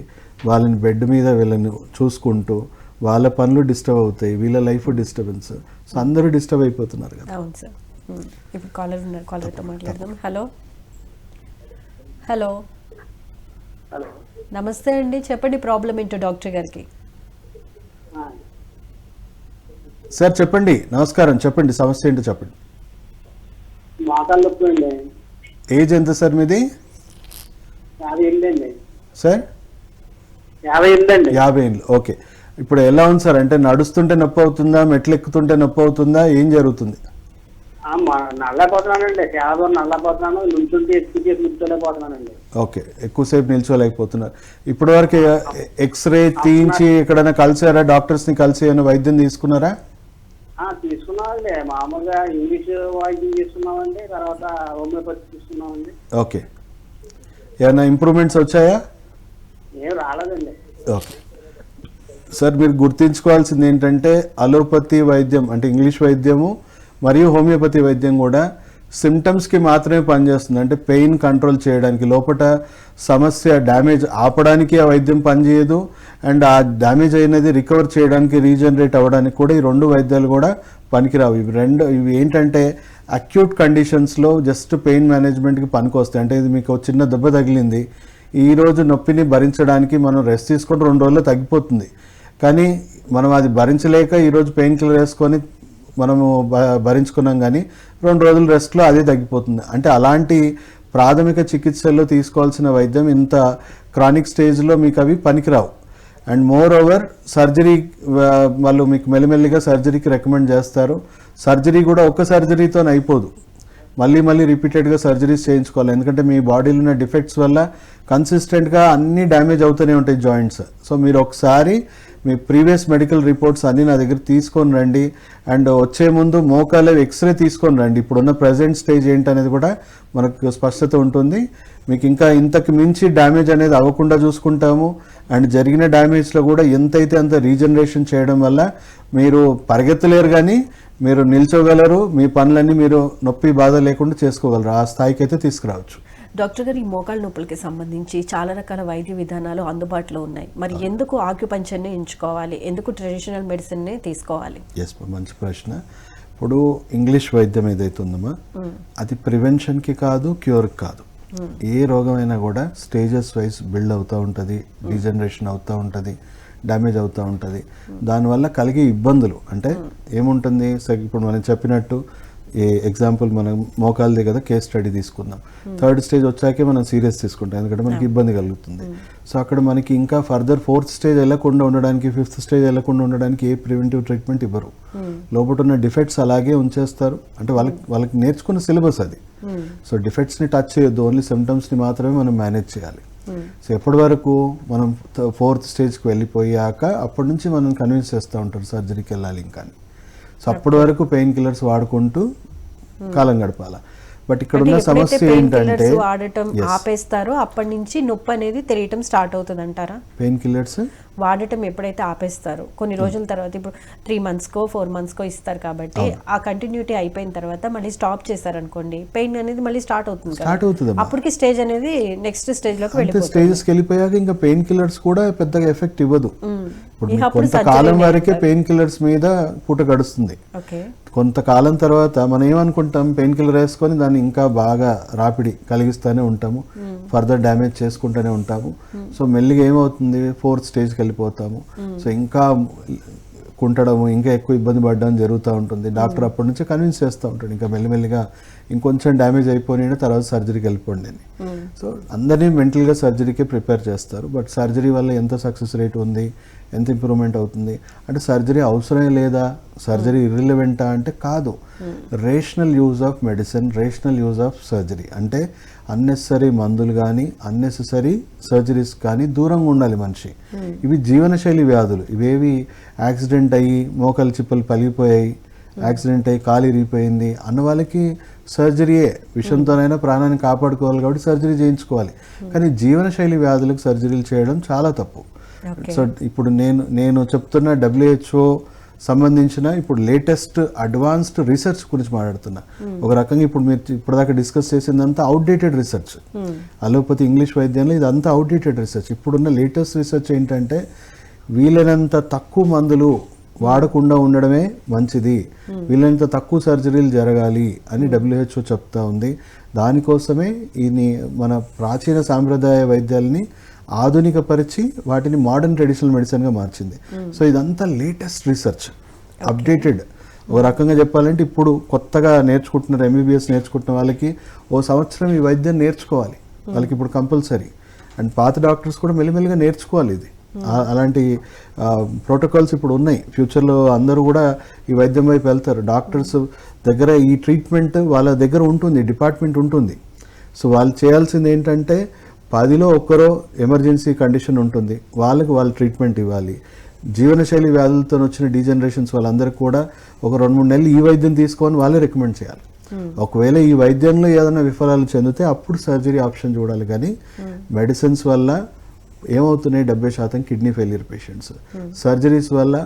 వాళ్ళని బెడ్ మీద వీళ్ళని చూసుకుంటూ వాళ్ళ పనులు డిస్టర్బ్ అవుతాయి, వీళ్ళ లైఫ్ డిస్టర్బెన్స్. సో అందరూ డిస్టర్బ్ అయిపోతున్నారు కదా. అవును సార్. ఇప్పుడు కాలర్ ఉన్నారు, కాలర్తో మాట్లాడదాం. హలో హలో నమస్తే అండి, చెప్పండి ప్రాబ్లం ఏంటో డాక్టర్ గారికి. సార్ చెప్పండి, నమస్కారం, చెప్పండి సమస్య ఏంటో చెప్పండి. ఏజ్ ఎంత సార్ మీది? సార్ 50 ఏళ్ళు. ఓకే, ఇప్పుడు ఎలా ఉంది సార్? అంటే నడుస్తుంటే నొప్పి అవుతుందా, మెట్లు ఎక్కుతుంటే నొప్పి అవుతుందా, ఏం జరుగుతుంది? నల్లపోతున్నానండి, చాలా దూరం నల్లపోతున్నాను, నుంచుంటే ఎక్కువ చేసి నిల్చోలేకపోతున్నానండి. ఓకే, ఎక్కువసేపు నిల్చోలేకపోతున్నారు. ఇప్పటి వరకు ఎక్స్రే తీయించి ఎక్కడైనా కలిసారా? డాక్టర్స్ని కలిసి ఏమైనా వైద్యం తీసుకున్నారా? తీసుకున్నామండి, మామూలుగా ఇంగ్లీష్ వైద్యం తీసుకున్నామండి, తర్వాత హోమియోపతి తీసుకున్నామండి. ఓకే, ఏమైనా ఇంప్రూవ్మెంట్స్ వచ్చాయా? ఏం రాలేదండి. ఓకే సార్, మీరు గుర్తుంచుకోవాల్సింది ఏంటంటే అలోపతి వైద్యం అంటే ఇంగ్లీష్ వైద్యము మరియు హోమియోపతి వైద్యం కూడా సిమ్టమ్స్కి మాత్రమే పనిచేస్తుంది. అంటే పెయిన్ కంట్రోల్ చేయడానికి, లోపల సమస్య డ్యామేజ్ ఆపడానికి ఆ వైద్యం పనిచేయదు. అండ్ ఆ డ్యామేజ్ అయినది రికవర్ చేయడానికి, రీజనరేట్ అవ్వడానికి కూడా ఈ 2 వైద్యాలు కూడా పనికిరావు. ఇవి ఏంటంటే అక్యూట్ కండిషన్స్లో జస్ట్ పెయిన్ మేనేజ్మెంట్కి పనికొస్తాయి. అంటే ఇది మీకు చిన్న దెబ్బ తగిలింది, ఈరోజు నొప్పిని భరించడానికి మనం రెస్ట్ తీసుకుంటే 2 రోజుల్లో తగ్గిపోతుంది. కానీ మనం అది భరించలేక ఈరోజు పెయిన్ కిల్లర్ వేసుకొని మనము భరించుకున్నాం, కానీ 2 రోజుల రెస్ట్లో అదే తగ్గిపోతుంది. అంటే అలాంటి ప్రాథమిక చికిత్సల్లో తీసుకోవాల్సిన వైద్యం ఇంత క్రానిక్ స్టేజ్లో మీకు అవి పనికిరావు. అండ్ మోర్ ఓవర్ సర్జరీ వాళ్ళు మీకు మెల్లిమెల్లిగా సర్జరీకి రికమెండ్ చేస్తారు. సర్జరీ కూడా ఒక్క సర్జరీతో అయిపోదు, మళ్ళీ రిపీటెడ్గా సర్జరీస్ చేయించుకోవాలి. ఎందుకంటే మీ బాడీలో ఉన్న డిఫెక్ట్స్ వల్ల కన్సిస్టెంట్గా అన్నీ డ్యామేజ్ అవుతూనే ఉంటాయి జాయింట్స్. సో మీరు ఒకసారి మీ ప్రీవియస్ మెడికల్ రిపోర్ట్స్ అన్నీ నా దగ్గర తీసుకొని రండి. అండ్ వచ్చే ముందు మోకాలు ఎక్స్రే తీసుకొని రండి. ఇప్పుడున్న ప్రజెంట్ స్టేజ్ ఏంటనేది కూడా మనకు స్పష్టత ఉంటుంది. మీకు ఇంకా ఇంతకు మించి డ్యామేజ్ అనేది అవ్వకుండా చూసుకుంటాము. అండ్ జరిగిన డ్యామేజ్లో కూడా ఎంతైతే అంత రీజనరేషన్ చేయడం వల్ల మీరు పరిగెత్తలేరు, కానీ మీరు నిల్చోగలరు, మీ పనులన్నీ మీరు నొప్పి బాధ లేకుండా చేసుకోగలరు. ఆ స్థాయికి అయితే తీసుకురావచ్చు. డాక్టర్ గారు, ఈ మోకాళ్ళ నొప్పులకి సంబంధించి చాలా రకాల వైద్య విధానాలు అందుబాటులో ఉన్నాయి. మరి ఎందుకు ఆక్యుపంచర్ని ఎంచుకోవాలి, ఎందుకు ట్రెడిషనల్ మెడిసిన్నే తీసుకోవాలి? ఎస్, మంచి ప్రశ్న. ఇప్పుడు ఇంగ్లీష్ వైద్యం ఏదైతే ఉందమ్మా, అది ప్రివెన్షన్కి కాదు, క్యూర్కి కాదు. ఏ రోగమైనా కూడా స్టేజెస్ వైజ్ బిల్డ్ అవుతూ ఉంటుంది, డీజనరేషన్ అవుతూ ఉంటుంది, డ్యామేజ్ అవుతూ ఉంటుంది. దానివల్ల కలిగే ఇబ్బందులు అంటే ఏముంటుంది, ఇప్పుడు మనం చెప్పినట్టు ఎగ్జాంపుల్ మనం మోకాలదే కదా కేస్ స్టడీ తీసుకుందాం. 3rd స్టేజ్ వచ్చాకే మనం సీరియస్ తీసుకుంటాం, ఎందుకంటే మనకి ఇబ్బంది కలుగుతుంది. సో అక్కడ మనకి ఇంకా ఫర్దర్ 4th స్టేజ్ వెళ్ళకుండా ఉండడానికి, 5th స్టేజ్ వెళ్ళకుండా ఉండడానికి ఏ ప్రివెంటివ్ ట్రీట్మెంట్ ఇవ్వరు. లోపల ఉన్న డిఫెక్ట్స్ అలాగే ఉంచేస్తారు. అంటే వాళ్ళకి నేర్చుకున్న సిలబస్ అది. సో డిఫెక్ట్స్ని టచ్ చేయొద్దు, ఓన్లీ సిమ్టమ్స్ని మాత్రమే మనం మేనేజ్ చేయాలి. సో ఎప్పటి వరకు మనం 4th స్టేజ్కి వెళ్ళిపోయాక అప్పటి నుంచి మనం కన్విన్స్ చేస్తూ ఉంటారు సర్జరీకి వెళ్ళాలి ఇంకా. సో అప్పటి వరకు పెయిన్ కిల్లర్స్ వాడుకుంటూ కాలం గడపాల. బట్ ఇక్కడ ఉన్న సమస్య ఏంటంటే వాడటం ఆపేస్తారో అప్పటి నుంచి నొప్పి అనేది తెలియటం స్టార్ట్ అవుతుంది అంటారా? పెయిన్ కిల్లర్స్ వాడటం ఎప్పుడైతే ఆపేస్తారో కొన్ని రోజుల తర్వాత, ఇప్పుడు 3 monthskో 4 monthskో ఇస్తారు కాబట్టి ఆ కంటిన్యూటీ అయిపోయిన తర్వాత మళ్ళీ స్టాప్ చేస్తారనుకోండి, పెయిన్ అనేది మళ్ళీ స్టార్ట్ అవుతుంది. అప్పటికి స్టేజ్ అనేది నెక్స్ట్ స్టేజ్ లోకి వెళ్ళిపోతుంది. స్టేజెస్కి వెళ్ళిపోయాక ఇంకా పెయిన్ కిల్లర్స్ కూడా పెద్దగా ఎఫెక్ట్ ఇవ్వదు. ఇప్పుడు కొంతకాలం వరకే పెయిన్ కిల్లర్స్ మీద పూట గడుస్తుంది. కొంతకాలం తర్వాత మనం ఏమనుకుంటాం, పెయిన్ కిల్లర్ వేసుకొని దాన్ని ఇంకా బాగా రాపిడి కలిగిస్తూనే ఉంటాము, ఫర్దర్ డ్యామేజ్ చేసుకుంటూనే ఉంటాము. సో మెల్లిగా ఏమవుతుంది, 4th స్టేజ్కి వెళ్ళిపోతాము. సో ఇంకా కుంటడము, ఇంకా ఎక్కువ ఇబ్బంది పడడం జరుగుతూ ఉంటుంది. డాక్టర్ అప్పటి నుంచి కన్విన్స్ చేస్తూ ఉంటాడు, ఇంకా మెల్లిమెల్లిగా ఇంకొంచెం డ్యామేజ్ అయిపోయిన తర్వాత సర్జరీకి వెళ్ళిపోండి అని. సో అందరినీ మెంటల్గా సర్జరీకే ప్రిపేర్ చేస్తారు. బట్ సర్జరీ వల్ల ఎంత సక్సెస్ రేట్ ఉంది, ఎంత ఇంప్రూవ్మెంట్ అవుతుంది అంటే సర్జరీ అవసరం లేదా, సర్జరీ ఇర్రిలవెంటా అంటే కాదు. Rational use of medicine, rational use of surgery అంటే అన్నెసరీ మందులు కానీ అన్నెసరీ సర్జరీస్ కానీ దూరంగా ఉండాలి మనిషి. ఇవి జీవనశైలి వ్యాధులు. ఇవేవి యాక్సిడెంట్ అయ్యి మోకాలు చిప్పలు పలిగిపోయాయి, యాక్సిడెంట్ అయ్యి కాలు ఇరిగిపోయింది అన్న వాళ్ళకి సర్జరీయే, విషంతోనైనా ప్రాణాన్ని కాపాడుకోవాలి కాబట్టి సర్జరీ చేయించుకోవాలి. కానీ జీవనశైలి వ్యాధులకు సర్జరీలు చేయడం చాలా తప్పు. సో ఇప్పుడు నేను చెప్తున్న WHO సంబంధించిన ఇప్పుడు లేటెస్ట్ అడ్వాన్స్డ్ రీసెర్చ్ గురించి మాట్లాడుతున్నా. ఒక రకంగా ఇప్పుడు మీరు ఇప్పటిదాకా డిస్కస్ చేసిందంతా అవుట్డేటెడ్ రీసెర్చ్. అలోపతి ఇంగ్లీష్ వైద్యంలో ఇదంతా అవుట్డేటెడ్ రీసెర్చ్. ఇప్పుడున్న లేటెస్ట్ రీసెర్చ్ ఏంటంటే వీలైనంత తక్కువ మందులు వాడకుండా ఉండడమే మంచిది, వీలైనంత తక్కువ సర్జరీలు జరగాలి అని WHO చెప్తా ఉంది. దానికోసమే ఈ మన ప్రాచీన సాంప్రదాయ వైద్యాలని ఆధునికపరిచి వాటిని మోడర్న్ ట్రెడిషనల్ మెడిసిన్గా మార్చింది. సో ఇదంతా లేటెస్ట్ రీసెర్చ్, అప్డేటెడ్. ఒక రకంగా చెప్పాలంటే ఇప్పుడు కొత్తగా నేర్చుకుంటున్నారు, MBBS నేర్చుకుంటున్న వాళ్ళకి 1 సంవత్సరం ఈ వైద్యం నేర్చుకోవాలి, వాళ్ళకి ఇప్పుడు కంపల్సరీ. అండ్ పాత డాక్టర్స్ కూడా మెల్లిమెల్లిగా నేర్చుకోవాలి ఇది. అలాంటి ప్రోటోకాల్స్ ఇప్పుడు ఉన్నాయి. ఫ్యూచర్లో అందరూ కూడా ఈ వైద్యం వైపు వెళ్తారు. డాక్టర్స్ దగ్గర ఈ ట్రీట్మెంట్ వాళ్ళ దగ్గర ఉంటుంది, డిపార్ట్మెంట్ ఉంటుంది. సో వాళ్ళు చేయాల్సింది ఏంటంటే 10లో ఒక్కరో ఎమర్జెన్సీ కండిషన్ ఉంటుంది, వాళ్ళకి వాళ్ళు ట్రీట్మెంట్ ఇవ్వాలి. జీవనశైలి వ్యాధులతో వచ్చిన డీజనరేషన్స్ వాళ్ళందరికీ కూడా ఒక 2-3 నెలలు ఈ వైద్యం తీసుకొని వాళ్ళే రికమెండ్ చేయాలి. ఒకవేళ ఈ వైద్యంలో ఏదైనా విఫలాలు చెందితే అప్పుడు సర్జరీ ఆప్షన్ చూడాలి. కానీ మెడిసిన్స్ వల్ల ఏమవుతున్నాయి, 70% కిడ్నీ ఫెయిల్యూర్ పేషెంట్స్. సర్జరీస్ వల్ల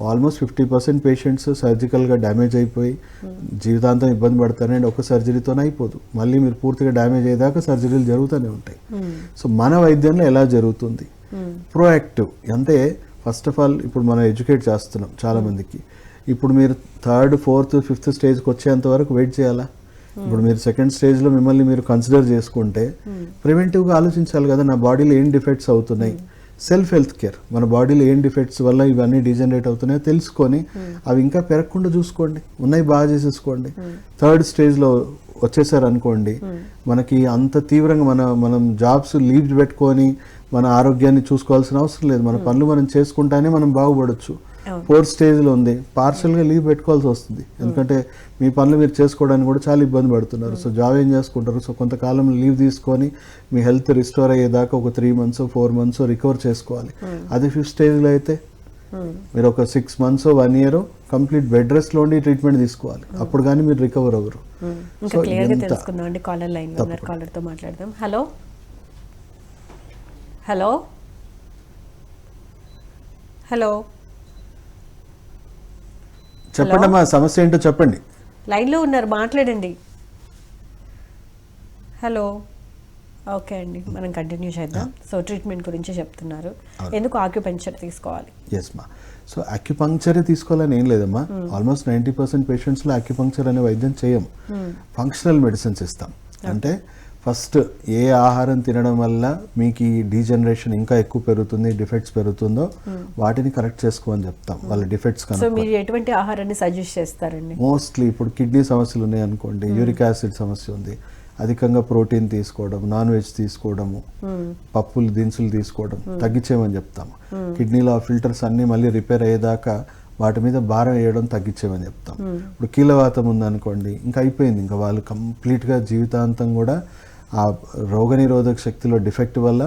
ఆల్మోస్ట్ 50% పేషెంట్స్ సర్జికల్గా డ్యామేజ్ అయిపోయి జీవితాంతం ఇబ్బంది పడతారండి. ఒక సర్జరీతోనే అయిపోదు, మళ్ళీ మీరు పూర్తిగా డ్యామేజ్ అయ్యేదాకా సర్జరీలు జరుగుతూనే ఉంటాయి. సో మన వైద్యంలో ఎలా జరుగుతుంది, ప్రోయాక్టివ్ అంటే ఫస్ట్ ఆఫ్ ఆల్ ఇప్పుడు మనం ఎడ్యుకేట్ చేస్తున్నాం చాలా మందికి. ఇప్పుడు మీరు 3rd, 4th, 5th స్టేజ్కి వచ్చేంత వరకు వెయిట్ చేయాలా? ఇప్పుడు మీరు 2nd స్టేజ్లో మిమ్మల్ని మీరు కన్సిడర్ చేసుకుంటే ప్రివెంటివ్గా ఆలోచించాలి కదా, నా బాడీలో ఏం డిఫెక్ట్స్ అవుతున్నాయి. సెల్ఫ్ హెల్త్ కేర్, మన బాడీలో ఏం డిఫెక్ట్స్ వల్ల ఇవన్నీ డీజనరేట్ అవుతున్నాయో తెలుసుకొని అవి ఇంకా పెరగకుండా చూసుకోండి, ఉన్నాయి బాగా చేసేసుకోండి. 3rd స్టేజ్లో వచ్చేసారు అనుకోండి, మనకి అంత తీవ్రంగా మనం జాబ్స్ లీవ్ పెట్టుకొని మన ఆరోగ్యాన్ని చూసుకోవాల్సిన అవసరం లేదు. మన పనులు మనం చేసుకుంటానే మనం బాగుపడవచ్చు. 4th స్టేజ్లో ఉంది, పార్షల్గా లీవ్ పెట్టుకోవాల్సి వస్తుంది, ఎందుకంటే మీ పనులు మీరు చేసుకోవడానికి కూడా చాలా ఇబ్బంది పడుతున్నారు. సో జాబ్ ఏం చేసుకుంటారు, సో కొంతకాలం లీవ్ తీసుకొని మీ హెల్త్ రిస్టోర్ అయ్యేదాకా ఒక 3 months 4 months రికవర్ చేసుకోవాలి. అదే 5th స్టేజ్లో అయితే మీరు ఒక 6 months 1 year కంప్లీట్ బెడ్ రెస్ట్లో ఉండి ట్రీట్మెంట్ తీసుకోవాలి, అప్పుడు కానీ మీరు రికవర్ అవ్వరు. ఇంకా క్లియర్గా తెలుసుకుందాం అండి. కాలర్ లైన్లో ఉన్నారు, కాలర్తో మాట్లాడదాం. హలో హలో హలో చెప్పండి అమ్మా, సమస్య ఏంటో చెప్పండి. లైన్లో ఉన్నారు, మాట్లాడండి. హలో, ఓకే అండి, మనం కంటిన్యూ చేద్దాం. సో ట్రీట్మెంట్ గురించి చెప్తున్నారు, ఎందుకు ఆక్యుపెంచర్ తీసుకోవాలి? ఎస్ మా, సో అక్యుపంక్చరే తీసుకోవాలని ఏం లేదమ్మా. ఆల్మోస్ట్ 90% పేషెంట్స్లో అక్యుపంక్చర్ అనే వైద్యం చేయం, ఫంక్షనల్ మెడిసిన్స్ ఇస్తాం. అంటే ఫస్ట్ ఏ ఆహారం తినడం వల్ల మీకు ఈ డీజనరేషన్ ఇంకా ఎక్కువ పెరుగుతుంది, డిఫెక్ట్స్ పెరుగుతుందో వాటిని కరెక్ట్ చేసుకోమని చెప్తాం. వాళ్ళ డిఫెక్ట్స్ సో కనుక మీరు ఎటువంటి ఆహారాన్ని సజెస్ట్ చేస్తారండి? మోస్ట్లీ ఇప్పుడు కిడ్నీ సమస్యలు ఉన్నాయి అనుకోండి, యూరిక్ యాసిడ్ సమస్య ఉంది, అధికంగా ప్రోటీన్ తీసుకోవడం, నాన్ వెజ్ తీసుకోవడము, పప్పులు దినుసులు తీసుకోవడం తగ్గించేయమని చెప్తాము. కిడ్నీలో ఆ ఫిల్టర్స్ అన్నీ మళ్ళీ రిపేర్ అయ్యేదాకా వాటి మీద భారం వేయడం తగ్గించేయమని చెప్తాం. ఇప్పుడు కీలవాతం ఉందనుకోండి, ఇంకా అయిపోయింది, ఇంకా వాళ్ళు కంప్లీట్గా జీవితాంతం కూడా ఆ రోగనిరోధక శక్తిలో డిఫెక్ట్ వల్ల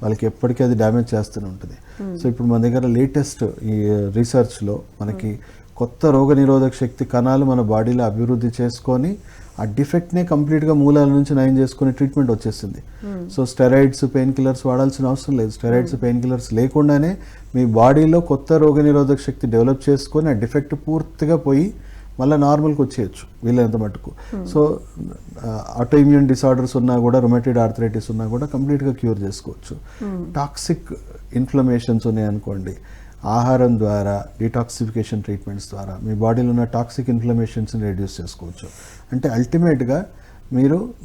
వాళ్ళకి ఎప్పటికీ అది డ్యామేజ్ చేస్తూనే ఉంటుంది. సో ఇప్పుడు మన దగ్గర లేటెస్ట్ ఈ రీసెర్చ్లో మనకి కొత్త రోగనిరోధక శక్తి కణాలు మన బాడీలో అభివృద్ధి చేసుకొని ఆ డిఫెక్ట్నే కంప్లీట్గా మూలాల నుంచి నయం చేసుకునే ట్రీట్మెంట్ వచ్చేసింది. సో స్టెరాయిడ్స్, పెయిన్ కిల్లర్స్ వాడాల్సిన అవసరం లేదు. స్టెరాయిడ్స్, పెయిన్ కిల్లర్స్ లేకుండానే మీ బాడీలో కొత్త రోగనిరోధక శక్తి డెవలప్ చేసుకొని ఆ డిఫెక్ట్ పూర్తిగా పోయి మళ్ళీ నార్మల్కి వచ్చేయచ్చు వీళ్ళంత మటుకు. సో ఆటో ఇమ్యూన్ డిసార్డర్స్ ఉన్నా కూడా, రొమాటైడ్ ఆర్థరైటిస్ ఉన్నా కూడా కంప్లీట్గా క్యూర్ చేసుకోవచ్చు. టాక్సిక్ ఇన్ఫ్లమేషన్స్ ఉన్నాయనుకోండి, ఆహారం ద్వారా, డీటాక్సిఫికేషన్ ట్రీట్మెంట్స్ ద్వారా మీ బాడీలో ఉన్న టాక్సిక్ ఇన్ఫ్లమేషన్స్ని రెడ్యూస్ చేసుకోవచ్చు. అంటే అల్టిమేట్గా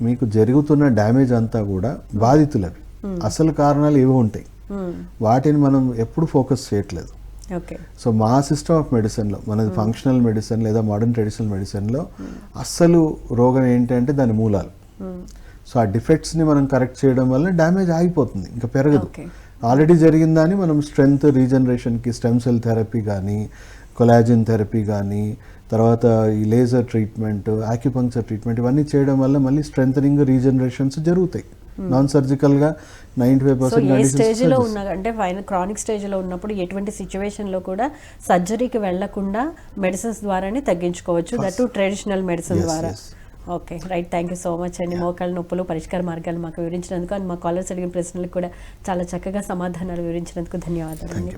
మీకు జరుగుతున్న డ్యామేజ్ అంతా కూడా బాధితులవి, అసలు కారణాలు ఏవో ఉంటాయి, వాటిని మనం ఎప్పుడు ఫోకస్ చేయట్లేదు. సో మా సిస్టమ్ ఆఫ్ మెడిసిన్లో, మనది ఫంక్షనల్ మెడిసిన్ లేదా మోడర్న్ ట్రెడిషనల్ మెడిసిన్లో అస్సలు రోగం ఏంటంటే దాని మూలాలు. సో ఆ డిఫెక్ట్స్ని మనం కరెక్ట్ చేయడం వల్ల డ్యామేజ్ ఆగిపోతుంది, ఇంకా పెరగదు. ఆల్రెడీ జరిగిందని మనం స్ట్రెంగ్త్ రీజనరేషన్కి స్టెమ్ సెల్ థెరపీ కానీ, కొలాజిన్ థెరపీ కానీ, తర్వాత ఈ లేజర్ ట్రీట్మెంట్, ఆక్యుపంక్చర్ ట్రీట్మెంట్, ఇవన్నీ చేయడం వల్ల మళ్ళీ స్ట్రెంథనింగ్, రీజనరేషన్స్ జరుగుతాయి. నాన్ సర్జికల్గా 95% ఏ స్టేజ్లో ఉన్నా అంటే ఫైనల్ క్రానిక్ స్టేజ్లో ఉన్నప్పుడు ఎటువంటి సిచ్యువేషన్లో కూడా సర్జరీకి వెళ్లకుండా మెడిసిన్స్ ద్వారానే తగ్గించుకోవచ్చు, దట్ ట్రెడిషనల్ మెడిసిన్ ద్వారా. Okay, right. Thank you so much అండి. మోకాళ్ళ నొప్పులు పరిష్కార మార్గాలు మాకు వివరించినందుకు, అండ్ మా కాలర్స్ అడిగిన ప్రశ్నలకు కూడా చాలా చక్కగా సమాధానాలు వివరించినందుకు ధన్యవాదాలు అండి.